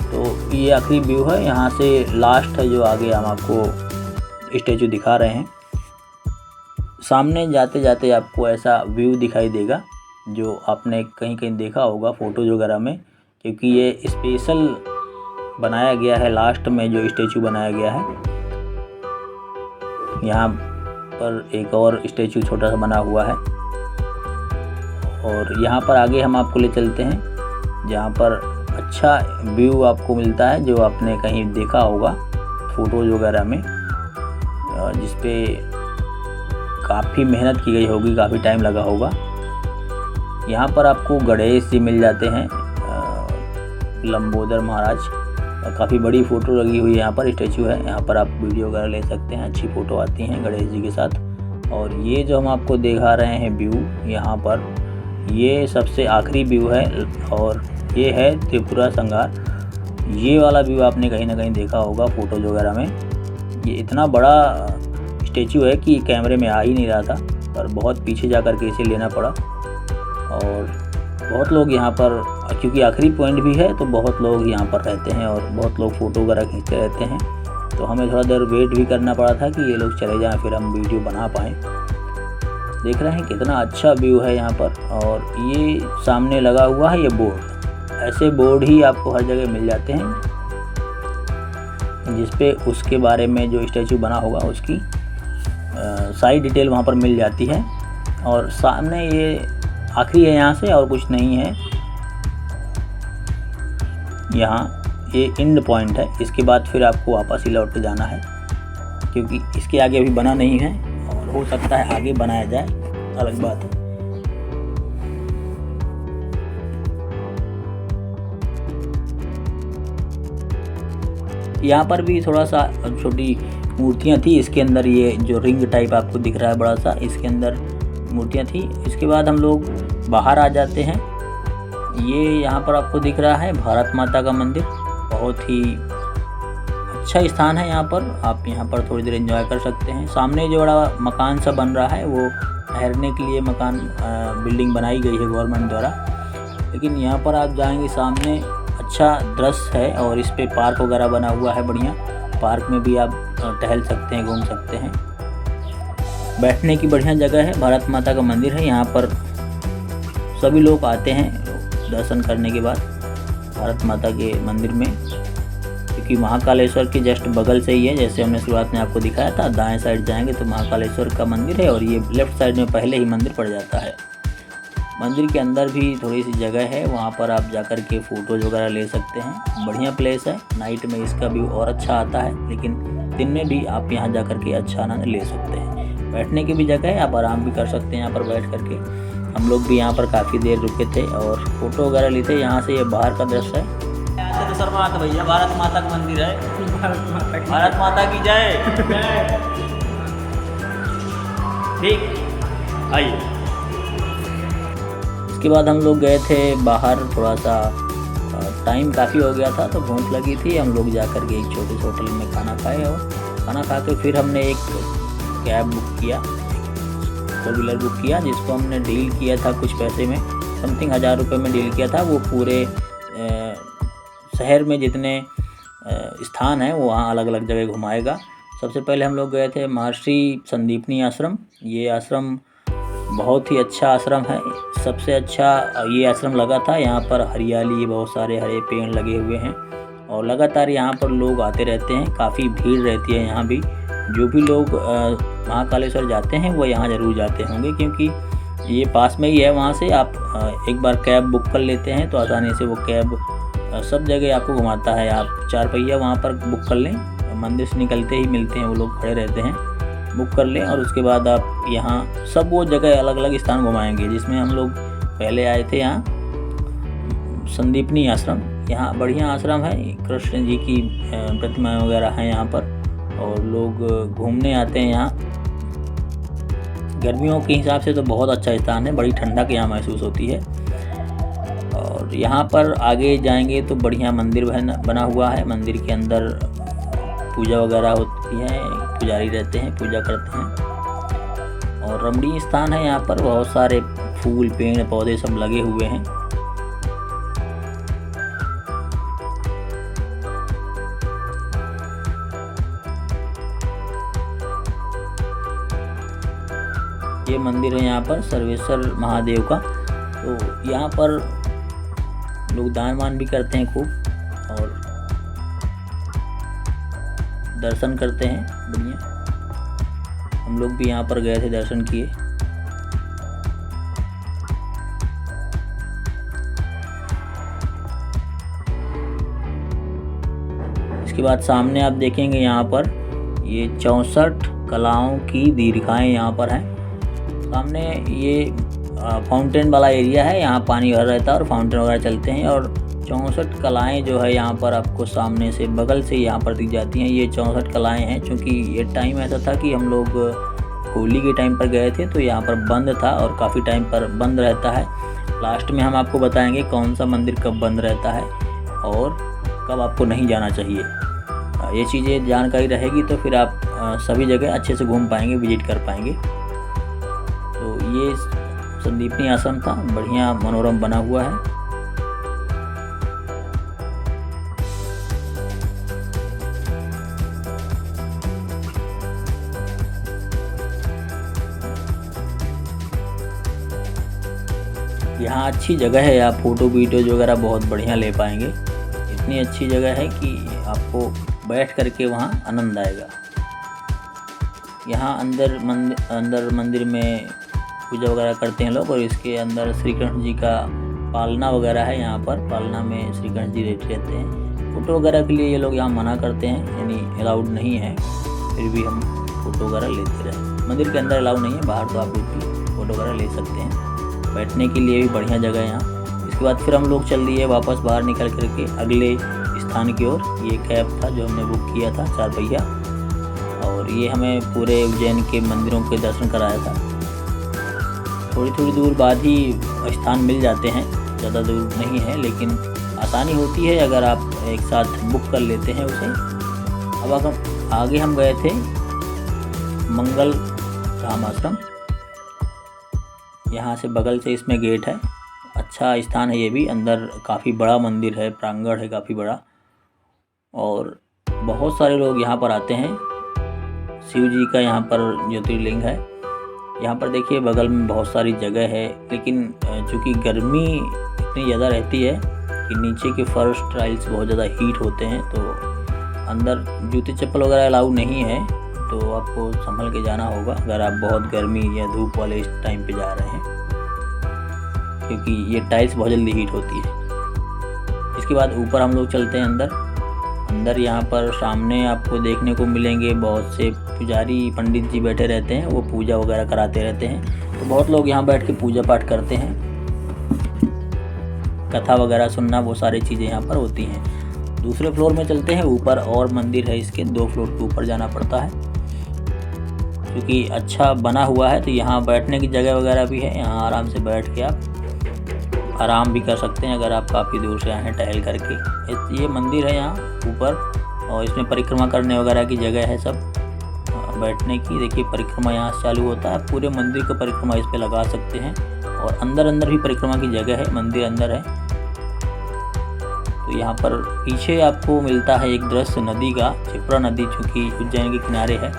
तो ये आखिरी व्यू है। यहाँ से लास्ट है जो आगे हम आपको स्टैचू दिखा रहे हैं। सामने जाते जाते आपको ऐसा व्यू दिखाई देगा जो आपने कहीं कहीं देखा होगा फ़ोटोज़ वगैरह में, क्योंकि ये स्पेशल बनाया गया है। लास्ट में जो स्टैचू बनाया गया है, यहाँ पर एक और स्टैचू छोटा सा बना हुआ है। और यहाँ पर आगे हम आपको ले चलते हैं जहाँ पर अच्छा व्यू आपको मिलता है, जो आपने कहीं देखा होगा फ़ोटोज़ वगैरह में, जिस पे काफ़ी मेहनत की गई होगी, काफ़ी टाइम लगा होगा। यहाँ पर आपको गणेश जी मिल जाते हैं, लंबोदर महाराज, और काफ़ी बड़ी फ़ोटो लगी हुई है। यहाँ पर स्टैचू है, यहाँ पर आप वीडियो वगैरह ले सकते हैं, अच्छी फ़ोटो आती हैं गणेश जी के साथ। और ये जो हम आपको दिखा रहे हैं व्यू यहाँ पर, ये सबसे आखिरी व्यू है और ये है त्रिपुरा संगार। ये वाला व्यू आपने कहीं ना कहीं देखा होगा फ़ोटोज़ वगैरह में। ये इतना बड़ा स्टैचू है कि कैमरे में आ ही नहीं रहा था, पर बहुत पीछे जा कर के इसे लेना पड़ा। और बहुत लोग यहाँ पर, क्योंकि आखिरी पॉइंट भी है तो बहुत लोग यहाँ पर रहते हैं और बहुत लोग फ़ोटो वगैरह खींचते रहते हैं। तो हमें थोड़ा देर वेट भी करना पड़ा था कि ये लोग चले जाएं, फिर हम वीडियो बना पाएँ। देख रहे हैं कितना अच्छा व्यू है यहाँ पर। और ये सामने लगा हुआ है ये बोर्ड, ऐसे बोर्ड ही आपको हर जगह मिल जाते हैं जिस पे उसके बारे में जो स्टैचू बना होगा उसकी सारी डिटेल वहाँ पर मिल जाती है। और सामने ये आखिरी है यहाँ से और कुछ नहीं है, यहाँ ये एंड पॉइंट है। इसके बाद फिर आपको वापस ही लौट के जाना है, क्योंकि इसके आगे अभी बना नहीं है और हो सकता है आगे बनाया जाए, अलग बात है। यहाँ पर भी थोड़ा सा छोटी मूर्तियाँ थी, इसके अंदर ये जो रिंग टाइप आपको दिख रहा है बड़ा सा, इसके अंदर मूर्तियाँ थी। इसके बाद हम लोग बाहर आ जाते हैं। ये यहाँ पर आपको दिख रहा है भारत माता का मंदिर, बहुत ही अच्छा स्थान है। यहाँ पर आप यहाँ पर थोड़ी देर एंजॉय कर सकते हैं। सामने जो बड़ा मकान सा बन रहा है वो ठहरने के लिए मकान बिल्डिंग बनाई गई है गवर्नमेंट द्वारा, लेकिन यहाँ पर आप जाएंगे सामने अच्छा दृश्य है और इस पे पार्क वगैरह बना हुआ है बढ़िया। पार्क में भी आप टहल सकते हैं, घूम सकते हैं, बैठने की बढ़िया जगह है। भारत माता का मंदिर है, यहाँ पर सभी लोग आते हैं दर्शन करने के बाद भारत माता के मंदिर में, क्योंकि महाकालेश्वर के जस्ट बगल से ही है। जैसे हमने शुरुआत में आपको दिखाया था, दाएं साइड जाएंगे तो महाकालेश्वर का मंदिर है और ये लेफ्ट साइड में पहले ही मंदिर पड़ जाता है। मंदिर के अंदर भी थोड़ी सी जगह है, वहाँ पर आप जाकर के फ़ोटोज़ वगैरह ले सकते हैं। बढ़िया प्लेस है, नाइट में इसका व्यू और अच्छा आता है, लेकिन दिन में भी आप यहाँ जाकर के अच्छा आनंद ले सकते हैं। बैठने की भी जगह है, आप आराम भी कर सकते हैं यहाँ पर बैठ करके। हम लोग भी यहाँ पर काफ़ी देर रुके थे और फ़ोटो वगैरह लिए थे। यहाँ से ये बाहर का दृश्य है। यहाँ से शर्मा भैया, भारत माता का मंदिर है, भारत माता की जय। ठीक, आइए। इसके बाद हम लोग गए थे बाहर, थोड़ा सा टाइम काफ़ी हो गया था तो भूख लगी थी। हम लोग जाकर के एक छोटे से होटल में खाना खाए और खाना खा के फिर हमने एक कैब बुक किया, 4 व्हीलर बुक किया, जिसको हमने डील किया था कुछ पैसे में, समथिंग 1000 रुपये में डील किया था। वो पूरे शहर में जितने स्थान हैं वो वहाँ अलग अलग जगह घुमाएगा। सबसे पहले हम लोग गए थे महर्षि संदीपनी आश्रम। ये आश्रम बहुत ही अच्छा आश्रम है, सबसे अच्छा ये आश्रम लगा था। यहाँ पर हरियाली, बहुत सारे हरे पेड़ लगे हुए हैं और लगातार यहाँ पर लोग आते रहते हैं, काफ़ी भीड़ रहती है यहाँ भी। जो भी लोग महाकालेश्वर जाते हैं वो यहाँ ज़रूर जाते होंगे, क्योंकि ये पास में ही है, वहाँ से आप एक बार कैब बुक कर लेते हैं तो आसानी से वो कैब सब जगह आपको घुमाता है। आप 4 पहिया वहाँ पर बुक कर लें, मंदिर से निकलते ही मिलते हैं, वो लोग खड़े रहते हैं, बुक कर लें और उसके बाद आप यहाँ सब वो जगह अलग अलग स्थान घुमाएंगे। जिसमें हम लोग पहले आए थे यहाँ संदीपनी आश्रम, यहाँ बढ़िया आश्रम है, कृष्ण जी की प्रतिमाएं वगैरह हैं यहाँ पर और लोग घूमने आते हैं यहाँ। गर्मियों के हिसाब से तो बहुत अच्छा स्थान है, बड़ी ठंडक यहाँ महसूस होती है। और यहाँ पर आगे जाएंगे तो बढ़िया मंदिर बना हुआ है, मंदिर के अंदर पूजा वगैरह होती है, पुजारी रहते हैं, पूजा करते हैं और रमणीय स्थान है। यहाँ पर बहुत सारे फूल पेड़ पौधे सब लगे हुए हैं। ये मंदिर है यहाँ पर सर्वेश्वर महादेव का। तो यहाँ पर लोग दान वान भी करते हैं खूब और दर्शन करते हैं बढ़िया। हम लोग भी यहाँ पर गए थे, दर्शन किए। इसके बाद सामने आप देखेंगे यहाँ पर ये 64 कलाओं की दीर्घाएं यहाँ पर हैं। सामने ये फाउंटेन वाला एरिया है, यहाँ पानी भर रहता है और फाउंटेन वगैरह चलते हैं और 64 कलाएँ जो है यहाँ पर आपको सामने से बगल से यहाँ पर दी जाती हैं। ये 64 कलाएँ हैं, क्योंकि ये टाइम ऐसा था कि हम लोग होली के टाइम पर गए थे तो यहाँ पर बंद था और काफ़ी टाइम पर बंद रहता है। लास्ट में हम आपको बताएंगे कौन सा मंदिर कब बंद रहता है और कब आपको नहीं जाना चाहिए। ये चीज़ें जानकारी रहेगी तो फिर आप सभी जगह अच्छे से घूम पाएंगे, विजिट कर पाएंगे। तो ये संदीपनी आश्रम था, बढ़िया मनोरम बना हुआ है। यहाँ अच्छी जगह है, आप फ़ोटो वीडियोज़ वगैरह बहुत बढ़िया ले पाएंगे। इतनी अच्छी जगह है कि आपको बैठ करके वहाँ आनंद आएगा। यहाँ अंदर मंदिर में पूजा वगैरह करते हैं लोग और इसके अंदर श्री कृष्ण जी का पालना वगैरह है। यहाँ पर पालना में श्री कृष्ण जी रहते हैं। फ़ोटो वगैरह के लिए ये लोग यहाँ मना करते हैं, यानी अलाउड नहीं है, फिर भी हम फ़ोटो वगैरह लेते रहे। मंदिर के अंदर अलाउ नहीं है, बाहर तो आप कुछ भी फ़ोटो वगैरह ले सकते हैं। बैठने के लिए भी बढ़िया जगह है यहाँ। इसके बाद फिर हम लोग चल दिए वापस बाहर निकल करके अगले स्थान की ओर। ये कैब था जो हमने बुक किया था 4 पहिया और ये हमें पूरे उज्जैन के मंदिरों के दर्शन कराया था। थोड़ी दूर बाद ही स्थान मिल जाते हैं, ज़्यादा दूर नहीं है, लेकिन आसानी होती है अगर आप एक साथ बुक कर लेते हैं उसे। अब आगे हम गए थे मंगल धाम आश्रम, यहाँ से बगल से इसमें गेट है। अच्छा स्थान है ये भी, अंदर काफ़ी बड़ा मंदिर है, प्रांगण है काफ़ी बड़ा और बहुत सारे लोग यहाँ पर आते हैं। शिव जी का यहाँ पर ज्योतिर्लिंग है। यहाँ पर देखिए बगल में बहुत सारी जगह है, लेकिन चूँकि गर्मी इतनी ज़्यादा रहती है कि नीचे के फर्श टाइल्स बहुत ज़्यादा हीट होते हैं, तो अंदर जूते चप्पल वगैरह अलाउ नहीं है, तो आपको संभल के जाना होगा अगर आप बहुत गर्मी या धूप वाले इस टाइम पे जा रहे हैं, क्योंकि ये टाइल्स बहुत जल्दी हीट होती है। इसके बाद ऊपर हम लोग चलते हैं अंदर यहाँ पर सामने आपको देखने को मिलेंगे बहुत से पुजारी पंडित जी बैठे रहते हैं, वो पूजा वगैरह कराते रहते हैं। तो बहुत लोग यहाँ बैठ के पूजा पाठ करते हैं, कथा वगैरह सुनना, वो सारी चीज़ें यहाँ पर होती हैं। दूसरे फ्लोर में चलते हैं, ऊपर और मंदिर है इसके, 2 फ्लोर के ऊपर जाना पड़ता है। क्योंकि अच्छा बना हुआ है तो यहाँ बैठने की जगह वगैरह भी है, यहाँ आराम से बैठ के आप आराम भी कर सकते हैं अगर आप काफ़ी दूर से आए हैं टहल करके। ये मंदिर है यहाँ ऊपर और इसमें परिक्रमा करने वगैरह की जगह है सब बैठने की। देखिए परिक्रमा यहाँ से चालू होता है, पूरे मंदिर का परिक्रमा इस पे लगा सकते हैं और अंदर भी परिक्रमा की जगह है, मंदिर अंदर है। तो यहाँ पर पीछे आपको मिलता है एक दृश्य नदी का, क्षिप्रा नदी चूँकि उज्जैन के किनारे है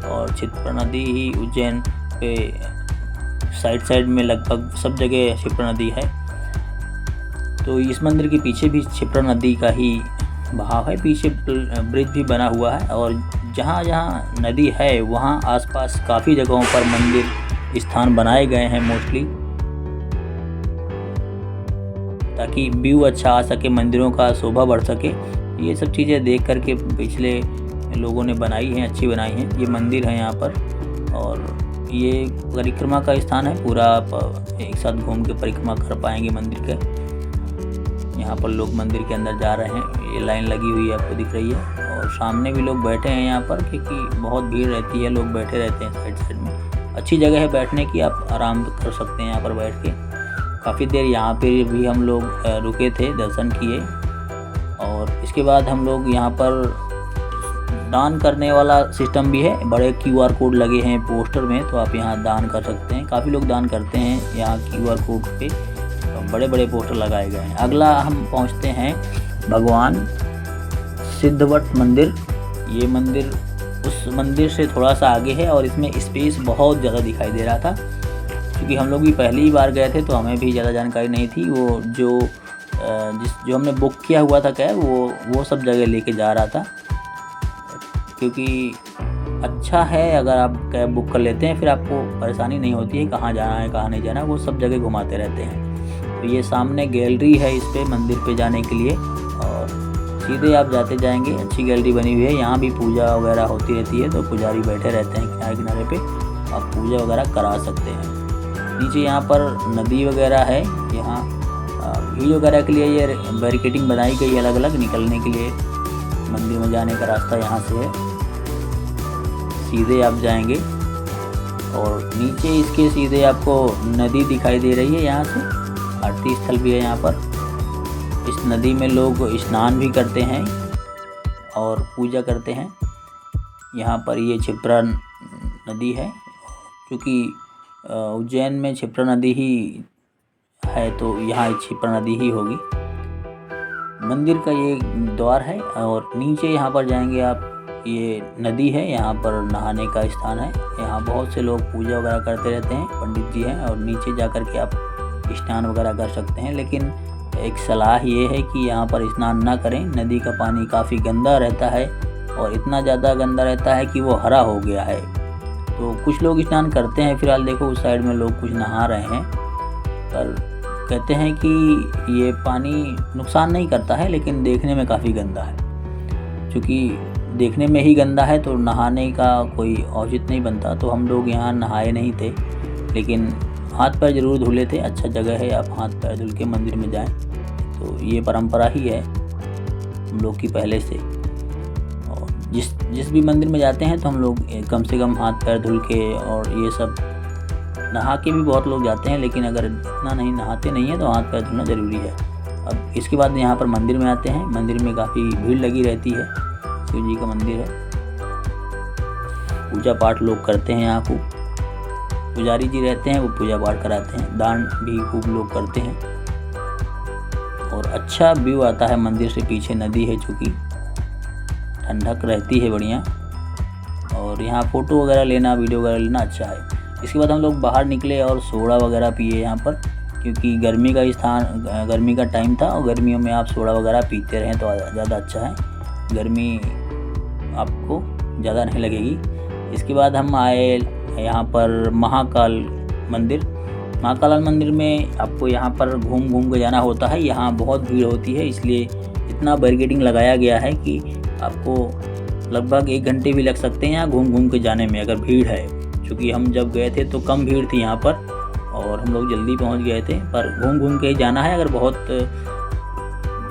और क्षिप्रा नदी ही उज्जैन पे साइड में लगभग सब जगह क्षिप्रा नदी है। तो इस मंदिर के पीछे भी क्षिप्रा नदी का ही बहाव है, पीछे ब्रिज भी बना हुआ है और जहाँ जहाँ नदी है वहाँ आसपास काफ़ी जगहों पर मंदिर स्थान बनाए गए हैं मोस्टली, ताकि व्यू अच्छा आ सके, मंदिरों का शोभा बढ़ सके। ये सब चीज़ें देख कर के पिछले लोगों ने बनाई हैं, अच्छी बनाई हैं। ये मंदिर है यहाँ पर, और ये परिक्रमा का स्थान है। पूरा आप एक साथ घूम के परिक्रमा कर पाएंगे मंदिर के। यहाँ पर लोग मंदिर के अंदर जा रहे हैं, ये लाइन लगी हुई है आपको दिख रही है, और सामने भी लोग बैठे हैं यहाँ पर, क्योंकि बहुत भीड़ रहती है, लोग बैठे रहते हैं साइड साइड में। अच्छी जगह है बैठने की, आप आराम कर सकते हैं यहाँ पर बैठ के। काफ़ी देर यहाँ पे भी हम लोग रुके थे, दर्शन किए, और इसके बाद हम लोग यहाँ पर दान करने वाला सिस्टम भी है। बड़े QR कोड लगे हैं पोस्टर में, तो आप यहाँ दान कर सकते हैं। काफ़ी लोग दान करते हैं यहाँ QR कोड पे, बड़े बड़े पोस्टर लगाए गए हैं। अगला हम पहुँचते हैं भगवान सिद्धवट मंदिर। ये मंदिर उस मंदिर से थोड़ा सा आगे है, और इसमें स्पेस बहुत ज़्यादा दिखाई दे रहा था, क्योंकि हम लोग भी पहली ही बार गए थे, तो हमें भी ज़्यादा जानकारी नहीं थी। वो जो हमने बुक किया हुआ था कैब, वो सब जगह लेके जा रहा था, क्योंकि अच्छा है अगर आप कैब बुक कर लेते हैं, फिर आपको परेशानी नहीं होती है कहाँ जाना है कहाँ नहीं जाना, वो सब जगह घुमाते रहते हैं। तो ये सामने गैलरी है इस पे मंदिर पे जाने के लिए, और सीधे आप जाते जाएंगे। अच्छी गैलरी बनी हुई है, यहाँ भी पूजा वगैरह होती रहती है, तो पुजारी बैठे रहते हैं किनारे किनारे पे, आप पूजा वगैरह करा सकते हैं। नीचे यहाँ पर नदी वगैरह है, यहाँ भीड़ वगैरह के लिए ये बैरिकेडिंग बनाई गई अलग अलग, निकलने के लिए मंदिर में जाने का रास्ता यहाँ से है। सीधे आप जाएंगे, और नीचे इसके सीधे आपको नदी दिखाई दे रही है। यहाँ से आरती स्थल भी है यहाँ पर। इस नदी में लोग स्नान भी करते हैं और पूजा करते हैं। यहाँ पर ये क्षिप्रा नदी है, क्योंकि उज्जैन में क्षिप्रा नदी ही है, तो यहाँ क्षिप्रा नदी ही होगी। मंदिर का ये द्वार है, और नीचे यहाँ पर जाएंगे आप, ये नदी है, यहाँ पर नहाने का स्थान है। यहाँ बहुत से लोग पूजा वगैरह करते रहते हैं, पंडित जी हैं, और नीचे जा कर के आप स्नान वगैरह कर सकते हैं। लेकिन एक सलाह ये है कि यहाँ पर स्नान ना करें, नदी का पानी काफ़ी गंदा रहता है, और इतना ज़्यादा गंदा रहता है कि वो हरा हो गया है। तो कुछ लोग स्नान करते हैं, फिलहाल देखो उस साइड में लोग कुछ नहा रहे हैं, पर कहते हैं कि ये पानी नुकसान नहीं करता है, लेकिन देखने में काफ़ी गंदा है। क्योंकि देखने में ही गंदा है, तो नहाने का कोई औचित्य नहीं बनता। तो हम लोग यहाँ नहाए नहीं थे, लेकिन हाथ पैर ज़रूर धुले थे। अच्छा जगह है, आप हाथ पैर धुल के मंदिर में जाएं, तो ये परंपरा ही है हम लोग की पहले से। और जिस भी मंदिर में जाते हैं, तो हम लोग कम से कम हाथ पैर धुल के, और ये सब नहा के भी बहुत लोग जाते हैं, लेकिन अगर इतना नहीं नहाते नहीं है, तो हाथ पैर धुलना ज़रूरी है। अब इसके बाद यहाँ पर मंदिर में आते हैं। मंदिर में काफ़ी भीड़ लगी रहती है, शिव जी का मंदिर है, पूजा पाठ लोग करते हैं। यहाँ खूब पुजारी जी रहते हैं, वो पूजा पाठ कराते हैं, दान भी खूब लोग करते हैं, और अच्छा व्यू आता है मंदिर से। पीछे नदी है, चूँकि ठंडक रहती है बढ़िया, और यहाँ फ़ोटो वगैरह लेना, वीडियो वगैरह लेना अच्छा है। इसके बाद हम लोग बाहर निकले और सोडा वगैरह पिए यहाँ पर, क्योंकि गर्मी का टाइम था, और गर्मियों में आप सोडा वगैरह पीते रहें तो ज़्यादा अच्छा है, गर्मी आपको ज़्यादा नहीं लगेगी। इसके बाद हम आए यहाँ पर महाकाल मंदिर। महाकाल मंदिर में आपको यहाँ पर घूम घूम के जाना होता है। यहाँ बहुत भीड़ होती है, इसलिए इतना बैरिकेडिंग लगाया गया है कि आपको लगभग 1 घंटे भी लग सकते हैं यहाँ घूम घूम के जाने में, अगर भीड़ है। क्योंकि हम जब गए थे तो कम भीड़ थी यहाँ पर, और हम लोग जल्दी पहुँच गए थे, पर घूम घूम के ही जाना है। अगर बहुत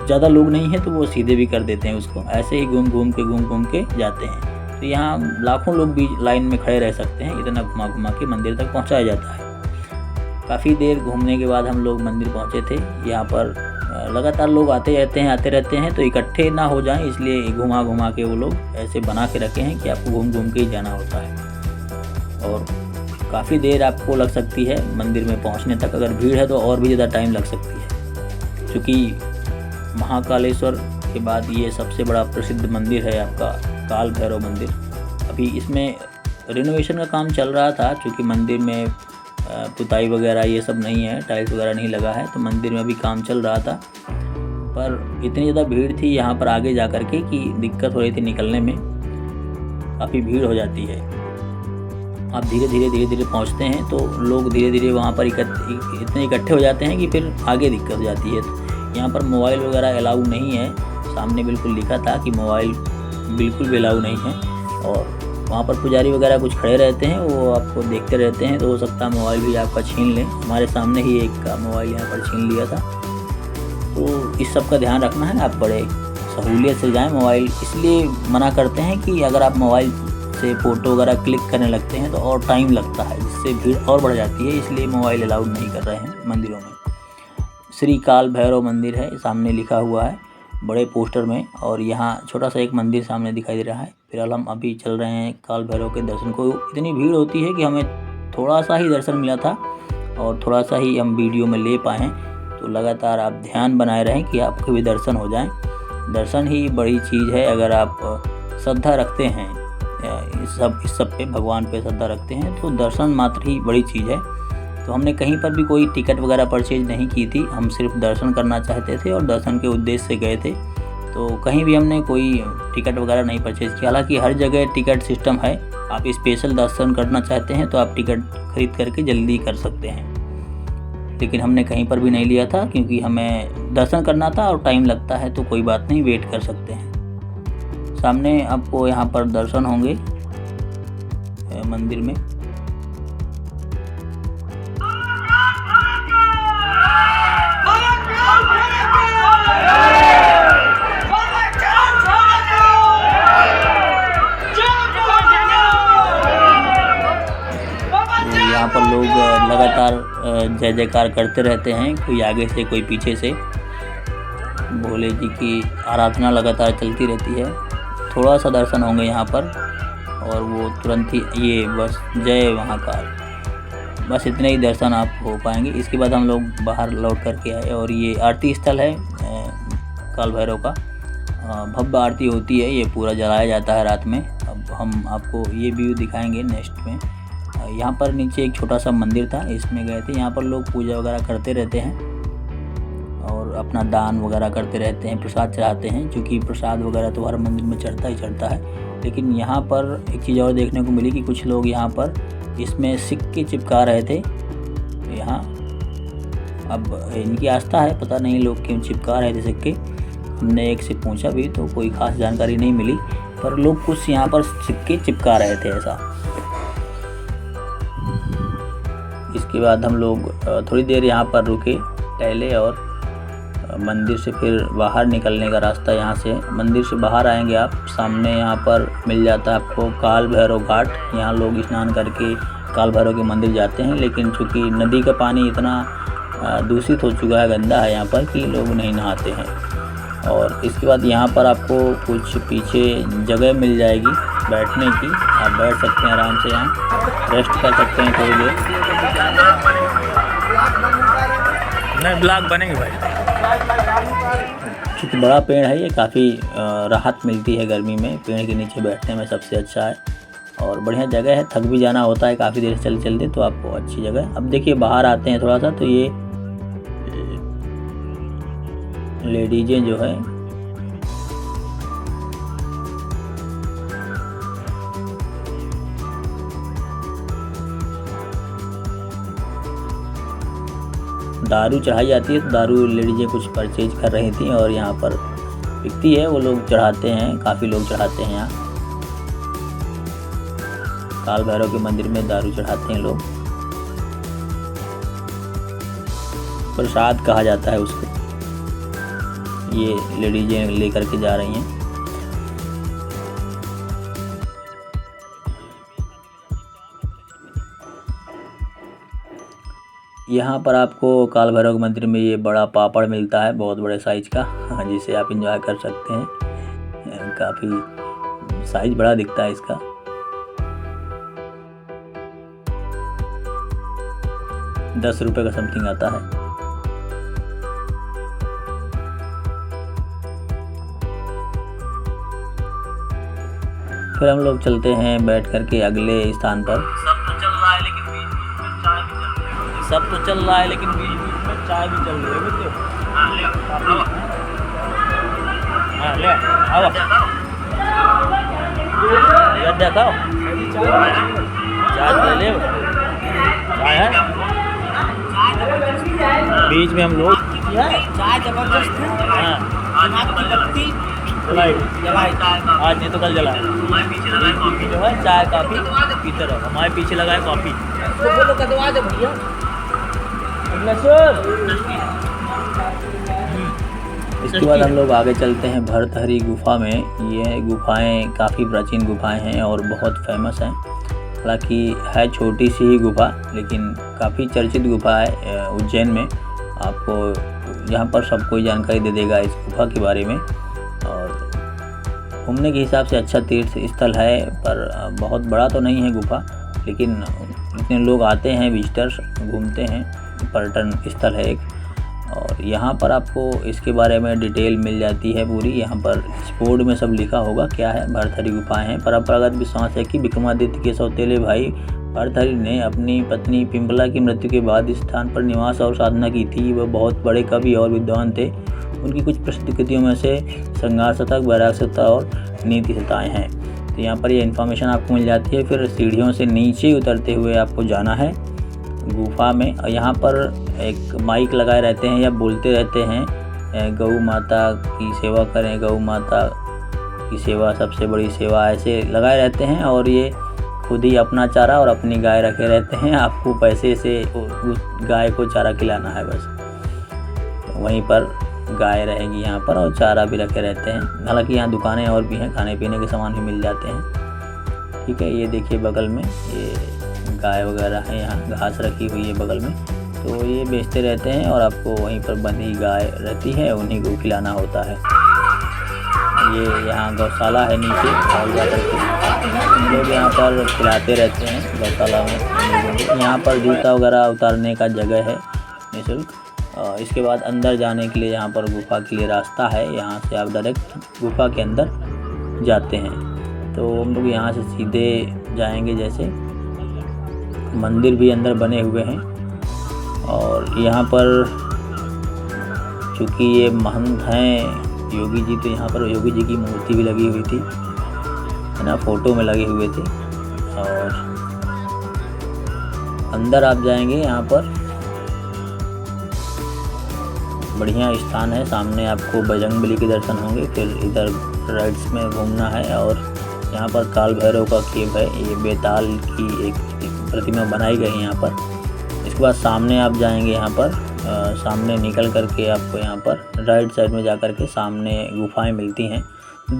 ज़्यादा लोग नहीं है तो वो सीधे भी कर देते हैं उसको, ऐसे ही घूम घूम के जाते हैं। तो यहाँ लाखों लोग भी लाइन में खड़े रह सकते हैं, इतना घुमा घुमा के मंदिर तक पहुँचाया जाता है। काफ़ी देर घूमने के बाद हम लोग मंदिर पहुँचे थे। यहाँ पर लगातार लोग आते रहते हैं, तो इकट्ठे ना हो जाएं, इसलिए घुमा घुमा के वो लोग ऐसे बना के रखे हैं कि आपको घूम घूम के ही जाना होता है, और काफ़ी देर आपको लग सकती है मंदिर में पहुंचने तक। अगर भीड़ है तो और भी ज़्यादा टाइम लग सकती है, क्योंकि महाकालेश्वर के बाद ये सबसे बड़ा प्रसिद्ध मंदिर है आपका काल भैरव मंदिर। अभी इसमें रिनोवेशन का काम चल रहा था, क्योंकि मंदिर में पुताई वगैरह ये सब नहीं है, टाइल्स वगैरह नहीं लगा है, तो मंदिर में भी काम चल रहा था। पर इतनी ज़्यादा भीड़ थी यहाँ पर आगे जा कर के कि दिक्कत हो रही थी निकलने में, काफ़ी भीड़ हो जाती है। आप धीरे धीरे पहुंचते हैं तो लोग धीरे धीरे वहाँ पर इतने इकट्ठे हो जाते हैं कि फिर आगे दिक्कत हो जाती है। तो यहाँ पर मोबाइल वगैरह अलाउ नहीं है, सामने बिल्कुल लिखा था कि मोबाइल बिल्कुल भी अलाउ नहीं है। और वहाँ पर पुजारी वगैरह कुछ खड़े रहते हैं, वो आपको देखते रहते हैं, तो हो सकता है मोबाइल भी आपका छीन लें। हमारे सामने ही एक का मोबाइल यहाँ पर छीन लिया था। तो इस सब का ध्यान रखना है, आप बड़े सहूलियत से जाएं। मोबाइल इसलिए मना करते हैं कि अगर आप मोबाइल से फ़ोटो वगैरह क्लिक करने लगते हैं तो और टाइम लगता है, जिससे भीड़ और बढ़ जाती है, इसलिए मोबाइल अलाउड नहीं कर रहे हैं मंदिरों में। श्री काल भैरव मंदिर है, सामने लिखा हुआ है बड़े पोस्टर में, और यहाँ छोटा सा एक मंदिर सामने दिखाई दे रहा है। फिलहाल हम अभी चल रहे हैं काल भैरव के दर्शन को। इतनी भीड़ होती है कि हमें थोड़ा सा ही दर्शन मिला था और थोड़ा सा ही हम वीडियो में ले पाए हैं। तो लगातार आप ध्यान बनाए रहें कि आपके भी दर्शन हो जाएं। दर्शन ही बड़ी चीज़ है। अगर आप श्रद्धा रखते हैं इस सब पे, भगवान पे श्रद्धा रखते हैं, तो दर्शन मात्र ही बड़ी चीज़ है। तो हमने कहीं पर भी कोई टिकट वगैरह परचेज नहीं की थी, हम सिर्फ दर्शन करना चाहते थे और दर्शन के उद्देश्य से गए थे। तो कहीं भी हमने कोई टिकट वगैरह नहीं परचेज किया। हालांकि हर जगह टिकट सिस्टम है, आप स्पेशल दर्शन करना चाहते हैं तो आप टिकट खरीद करके जल्दी कर सकते हैं, लेकिन हमने कहीं पर भी नहीं लिया था क्योंकि हमें दर्शन करना था और टाइम लगता है, तो कोई बात नहीं, वेट कर सकते हैं। सामने आपको यहाँ पर दर्शन होंगे मंदिर में। यहाँ पर लोग लगातार जय जयकार करते रहते हैं, कोई आगे से कोई पीछे से। भोले जी की आराधना लगातार चलती रहती है। थोड़ा सा दर्शन होंगे यहाँ पर और वो तुरंत ही ये बस जय महाकाल, बस इतने ही दर्शन आप हो पाएंगे। इसके बाद हम लोग बाहर लौट करके आए और ये आरती स्थल है काल भैरव का। भव्य आरती होती है, ये पूरा जलाया जाता है रात में। अब हम आपको ये व्यू दिखाएंगे नेक्स्ट में। यहाँ पर नीचे एक छोटा सा मंदिर था, इसमें गए थे। यहाँ पर लोग पूजा वगैरह करते रहते हैं और अपना दान वगैरह करते रहते हैं, प्रसाद चढ़ाते हैं, क्योंकि प्रसाद वगैरह तो हर मंदिर में चढ़ता ही चढ़ता है। लेकिन यहाँ पर एक चीज़ और देखने को मिली कि कुछ लोग यहाँ पर इसमें सिक्के चिपका रहे थे। यहाँ अब इनकी आस्था है, पता नहीं लोग क्यों चिपका रहे थे सिक्के। हमने एक से पूछा भी तो कोई ख़ास जानकारी नहीं मिली, पर लोग कुछ यहाँ पर सिक्के चिपका रहे थे ऐसा। इसके बाद हम लोग थोड़ी देर यहाँ पर रुके, टहले और मंदिर से फिर बाहर निकलने का रास्ता, यहाँ से मंदिर से बाहर आएंगे आप, सामने यहाँ पर मिल जाता है आपको काल भैरव घाट। यहाँ लोग स्नान करके काल भैरव के मंदिर जाते हैं, लेकिन चूँकि नदी का पानी इतना दूषित हो चुका है, गंदा है यहाँ पर, कि लोग नहीं नहाते हैं। और इसके बाद यहाँ पर आपको कुछ पीछे जगह मिल जाएगी बैठने की, आप बैठ सकते हैं आराम से, यहाँ रेस्ट कर सकते हैं थोड़ी देर। नहीं ब्लॉग बनेंगे भाई। क्योंकि बड़ा पेड़ है, ये काफ़ी राहत मिलती है गर्मी में, पेड़ के नीचे बैठने में सबसे अच्छा है और बढ़िया जगह है। थक भी जाना होता है काफ़ी देर चलते चलते, तो आपको अच्छी जगह है। अब देखिए बाहर आते हैं थोड़ा सा, तो ये लेडीजें जो है दारू चढ़ाई जाती है, तो दारू लेडीजें कुछ परचेज कर रही थी और यहाँ पर बिकती है, वो लोग चढ़ाते हैं, काफ़ी लोग चढ़ाते हैं। यहाँ काल भैरव के मंदिर में दारू चढ़ाते हैं लोग, प्रसाद कहा जाता है उसको। ये लेडीजें लेकर के जा रही हैं। यहाँ पर आपको काल भैरव मंदिर में ये बड़ा पापड़ मिलता है, बहुत बड़े साइज का, जिसे आप एंजॉय कर सकते हैं। काफ़ी साइज बड़ा दिखता है इसका। ₹10 का समथिंग आता है। फिर हम लोग चलते हैं बैठ करके अगले स्थान पर। सब तो चल रहा है लेकिन बीच में चाय भी चल रही है। सब तो चल रहा है लेकिन बीच में चाय भी चल रही है। हाँ ले आओ। हाँ ले आओ, देखो चाय पहले चाय है बीच में हम लोग चाय जबरदस्त है। हाँ दिमाग की बत्ती जलाई जलाई। आज नहीं तो कल जलाए हमारे पीछे लगा है कॉफी। जो है चाय काफ़ी पीते रहो। हमारे पीछे लगा है कॉफ़ी। तो बोलो कदवा दे भैया। इसके बाद हम लोग आगे चलते हैं भरथरी गुफा में। ये गुफाएं काफ़ी प्राचीन गुफाएं हैं और बहुत फेमस हैं। हालांकि है छोटी सी ही गुफा लेकिन काफ़ी चर्चित गुफा है उज्जैन में। आपको यहाँ पर सब कोई जानकारी दे देगा इस गुफा के बारे में। और घूमने के हिसाब से अच्छा तीर्थ स्थल है पर बहुत बड़ा तो नहीं है गुफा, लेकिन इतने लोग आते हैं, विजिटर्स घूमते हैं, पर्यटन स्थल है एक। और यहाँ पर आपको इसके बारे में डिटेल मिल जाती है पूरी। यहाँ पर इस बोर्ड में सब लिखा होगा क्या है। भरथरी गुफाएं हैं। परंपरागत विश्वास है कि विक्रमादित्य के सौतेले भाई भरथरी ने अपनी पत्नी पिंपला की मृत्यु के बाद इस स्थान पर निवास और साधना की थी। वह बहुत बड़े कवि और विद्वान थे। उनकी कुछ प्रसिद्ध कृतियों में से श्रृंगार शतक, वैराग शतक और नीति शताएँ हैं। तो यहाँ पर ये इन्फॉर्मेशन आपको मिल जाती है। फिर सीढ़ियों से नीचे उतरते हुए आपको जाना है गुफा में। और यहाँ पर एक माइक लगाए रहते हैं या बोलते रहते हैं गौ माता की सेवा करें, गौ माता की सेवा सबसे बड़ी सेवा, ऐसे लगाए रहते हैं। और ये खुद ही अपना चारा और अपनी गाय रखे रहते हैं। आपको पैसे से उस गाय को चारा खिलाना है बस। वहीं पर गाय रहेगी यहाँ पर और चारा भी रखे रहते हैं। हालांकि यहाँ दुकानें और भी हैं, खाने पीने के सामान भी मिल जाते हैं। ठीक है, ये देखिए बगल में ये गाय वगैरह है, यहाँ घास रखी हुई है बगल में, तो ये बेचते रहते हैं। और आपको वहीं पर बंधी गाय रहती है, उन्हीं को खिलाना होता है। ये यहाँ गौशाला है नीचे, और जा करके लोग यहाँ पर खिलाते रहते हैं गौशाला में। यहाँ पर जूता वगैरह उतारने का जगह है निःशुल्क। इसके बाद अंदर जाने के लिए यहाँ पर गुफा के लिए रास्ता है। यहाँ से आप डायरेक्ट गुफा के अंदर जाते हैं। तो हम लोग यहाँ से सीधे जाएंगे। जैसे मंदिर भी अंदर बने हुए हैं। और यहाँ पर चूँकि ये महंत हैं योगी जी, तो यहाँ पर योगी जी की मूर्ति भी लगी हुई थी, है ना, फ़ोटो में लगे हुए थे। और अंदर आप जाएंगे, यहाँ पर बढ़िया स्थान है। सामने आपको बजरंगबली के दर्शन होंगे। फिर इधर राइट्स में घूमना है और यहाँ पर काल भैरव का केव है। ये बेताल की एक प्रतिमा बनाई गई है यहाँ पर। इसके बाद सामने आप जाएंगे, यहाँ पर सामने निकल करके आपको यहाँ पर राइट साइड में जा कर के सामने गुफाएं मिलती हैं।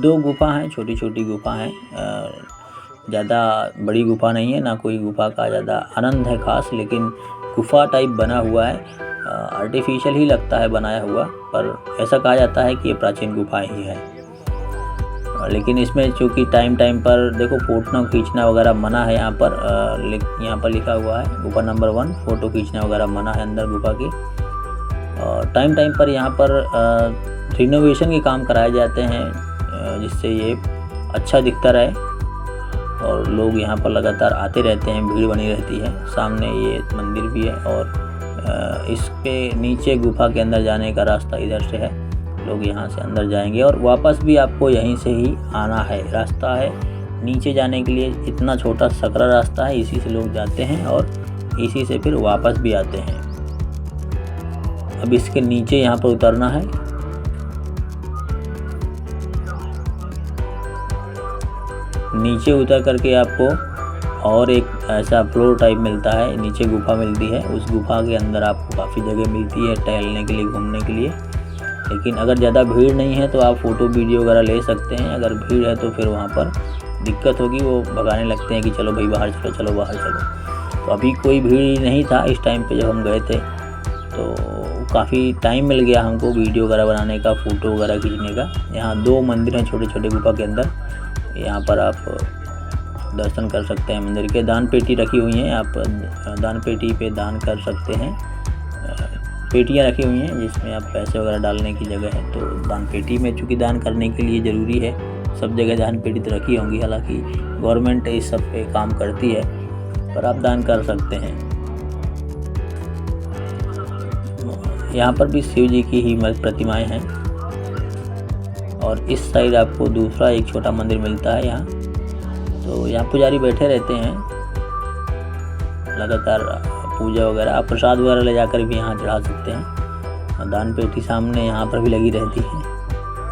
2 गुफा हैं, छोटी छोटी गुफा हैं। ज़्यादा बड़ी गुफा नहीं है, ना कोई गुफा का ज़्यादा आनंद है खास, लेकिन गुफा टाइप बना हुआ है। आर्टिफिशियल ही लगता है बनाया हुआ, पर ऐसा कहा जाता है कि ये प्राचीन गुफा ही है। लेकिन इसमें चूँकि टाइम पर देखो फ़ोटो खींचना वगैरह मना है यहाँ पर। यहाँ पर लिखा हुआ है गुफा नंबर 1, फ़ोटो खींचना वगैरह मना है अंदर गुफा की। और टाइम पर यहाँ पर रिनोवेशन के काम कराए जाते हैं, जिससे ये अच्छा दिखता रहे। और लोग यहाँ पर लगातार आते रहते हैं, भीड़ बनी रहती है। सामने ये मंदिर भी है और इसके नीचे गुफा के अंदर जाने का रास्ता इधर से है। लोग यहाँ से अंदर जाएंगे और वापस भी आपको यहीं से ही आना है। रास्ता है नीचे जाने के लिए, इतना छोटा सकरा रास्ता है, इसी से लोग जाते हैं और इसी से फिर वापस भी आते हैं। अब इसके नीचे यहाँ पर उतरना है। नीचे उतर करके आपको और एक ऐसा फ्लोर टाइप मिलता है, नीचे गुफा मिलती है। उस गुफा के अंदर आपको काफ़ी जगह मिलती है टहलने के लिए, घूमने के लिए। लेकिन अगर ज़्यादा भीड़ नहीं है तो आप फ़ोटो वीडियो वगैरह ले सकते हैं। अगर भीड़ है तो फिर वहाँ पर दिक्कत होगी, वो भगाने लगते हैं कि चलो भाई बाहर चलो, चलो बाहर चलो। तो अभी कोई भीड़ नहीं था इस टाइम पे जब हम गए थे, तो काफ़ी टाइम मिल गया हमको वीडियो वगैरह बनाने का, फ़ोटो वगैरह खींचने का। यहाँ 2 मंदिर हैं छोटे छोटे गुफा के अंदर। यहाँ पर आप दर्शन कर सकते हैं मंदिर के। दान पेटी रखी हुई हैं, आप दान पेटी पे दान कर सकते हैं। पेटियाँ रखी हुई हैं जिसमें आप पैसे वगैरह डालने की जगह है। तो दान पेटी में चूँकि दान करने के लिए ज़रूरी है, सब जगह दान पेटी तो रखी होंगी, हालांकि गवर्नमेंट इस सब पे काम करती है, पर आप दान कर सकते हैं। यहाँ पर भी शिव जी की ही प्रतिमाएँ हैं। और इस साइड आपको दूसरा एक छोटा मंदिर मिलता है यहाँ। तो यहाँ पुजारी बैठे रहते हैं लगातार पूजा वगैरह, आप प्रसाद वगैरह ले जाकर भी यहाँ चढ़ा सकते हैं। और दान पेटी सामने यहाँ पर भी लगी रहती है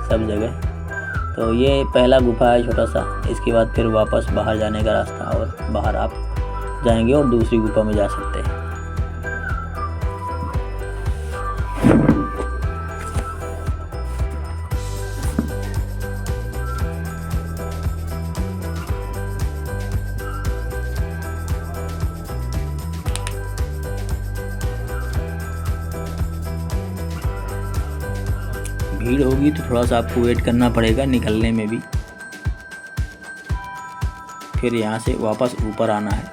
सब जगह। तो ये पहला गुफा है छोटा सा, इसके बाद फिर वापस बाहर जाने का रास्ता, और बाहर आप जाएंगे और दूसरी गुफा में जा सकते हैं। भीड़ होगी तो थोड़ा सा आपको वेट करना पड़ेगा निकलने में भी। फिर यहाँ से वापस ऊपर आना है।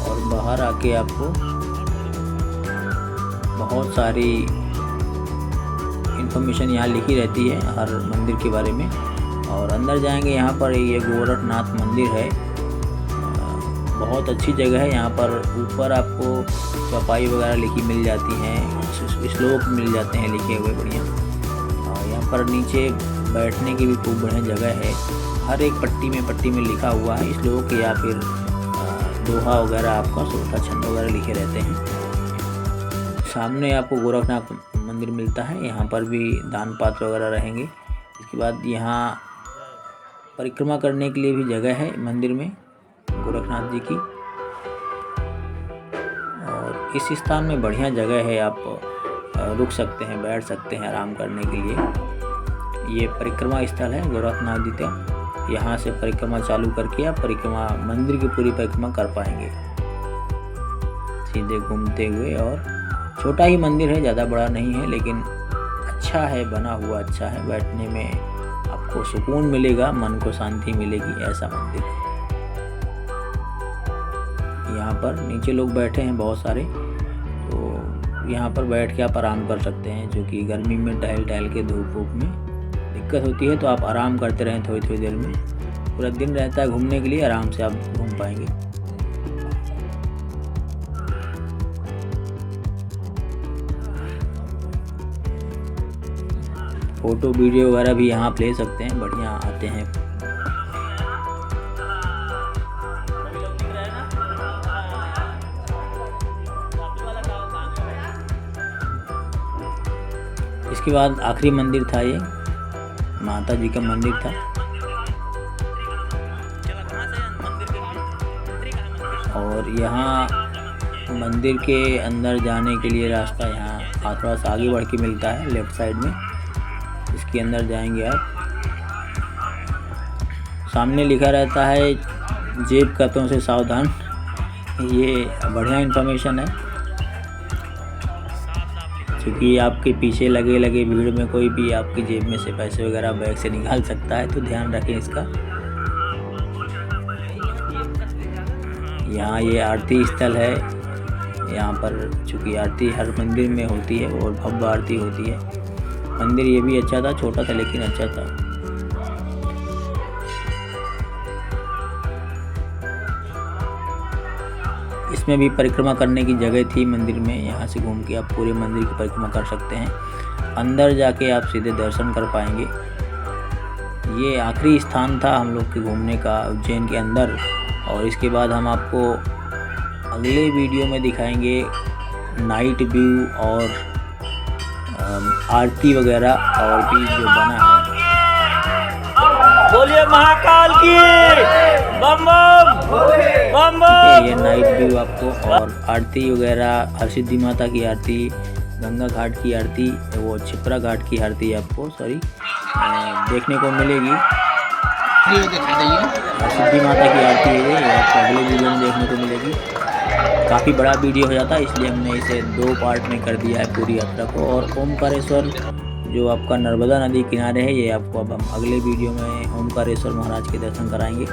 और बाहर आके आपको बहुत सारी इन्फॉर्मेशन यहाँ लिखी रहती है हर मंदिर के बारे में। और अंदर जाएंगे, यहाँ पर ये गोरखनाथ मंदिर है, बहुत अच्छी जगह है। यहाँ पर ऊपर आपको चौपाई वगैरह लिखी मिल जाती हैं, श्लोक मिल जाते हैं लिखे हुए बढ़िया। और यहाँ पर नीचे बैठने की भी खूब बढ़िया जगह है। हर एक पट्टी में लिखा हुआ है श्लोक या फिर दोहा वगैरह, आपका सोटा छंद वगैरह लिखे रहते हैं। सामने आपको गोरखनाथ मंदिर मिलता है, यहाँ पर भी दान पात्र वगैरह रहेंगे। इसके बाद यहाँ परिक्रमा करने के लिए भी जगह है मंदिर में गोरखनाथ जी की। और इस स्थान में बढ़िया जगह है, आप रुक सकते हैं, बैठ सकते हैं आराम करने के लिए। ये परिक्रमा स्थल है गोरखनाथ जी का। यहाँ से परिक्रमा चालू करके आप परिक्रमा मंदिर की पूरी परिक्रमा कर पाएंगे सीधे घूमते हुए। और छोटा ही मंदिर है, ज़्यादा बड़ा नहीं है, लेकिन अच्छा है, बना हुआ अच्छा है। बैठने में आपको सुकून मिलेगा, मन को शांति मिलेगी, ऐसा मंदिर है। यहाँ पर नीचे लोग बैठे हैं बहुत सारे, तो यहाँ पर बैठ के आप आराम कर सकते हैं। जो कि गर्मी में टहल के धूप में दिक्कत होती है, तो आप आराम करते रहें थोड़ी देर में। पूरा दिन रहता है घूमने के लिए, आराम से आप घूम पाएंगे। फ़ोटो वीडियो वगैरह भी यहाँ आप ले सकते हैं, बढ़िया आते हैं। इसके बाद आखिरी मंदिर था, ये माता जी का मंदिर था। और यहाँ मंदिर के अंदर जाने के लिए रास्ता यहाँ थोड़ा सा आगे बढ़ के मिलता है, लेफ्ट साइड में। इसके अंदर जाएंगे आप, सामने लिखा रहता है जेब कतरों से सावधान। ये बढ़िया इन्फॉर्मेशन है, क्योंकि आपके पीछे लगे भीड़ में कोई भी आपकी जेब में से पैसे वगैरह बैग से निकाल सकता है, तो ध्यान रखें इसका। यहाँ ये आरती स्थल है। यहाँ पर चूँकि आरती हर मंदिर में होती है और भव्य आरती होती है। मंदिर ये भी अच्छा था, छोटा था लेकिन अच्छा था। इसमें भी परिक्रमा करने की जगह थी मंदिर में। यहाँ से घूम के आप पूरे मंदिर की परिक्रमा कर सकते हैं। अंदर जाके आप सीधे दर्शन कर पाएंगे। ये आखिरी स्थान था हम लोग के घूमने का उज्जैन के अंदर। और इसके बाद हम आपको अगले वीडियो में दिखाएंगे नाइट व्यू और आरती वगैरह और भी जो बना है। बोलिए महाकाल की बम बम बम। ये नाइट व्यू आपको और आरती वगैरह, हरसिद्धि माता की आरती, गंगा घाट की आरती, वो छिपरा घाट की आरती आपको देखने को मिलेगी। हरसिद्धि माता की आरती है ये आपको अगले वीडियो में देखने को मिलेगी। काफ़ी बड़ा वीडियो हो जाता है, इसलिए हमने इसे 2 पार्ट में कर दिया है पूरी यात्रा को। और ओमकारेश्वर जो आपका नर्मदा नदी किनारे है, ये आपको अब हम अगले वीडियो में ओमकारेश्वर महाराज के दर्शन कराएंगे।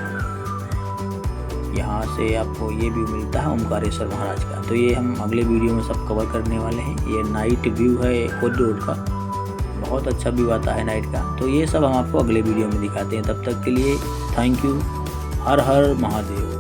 यहाँ से आपको ये व्यू मिलता है ओमकारेश्वर महाराज का। तो ये हम अगले वीडियो में सब कवर करने वाले हैं। ये नाइट व्यू है कॉरिडोर का, बहुत अच्छा व्यू आता है नाइट का। तो ये सब हम आपको अगले वीडियो में दिखाते हैं। तब तक के लिए thank you. Her her Mahadev.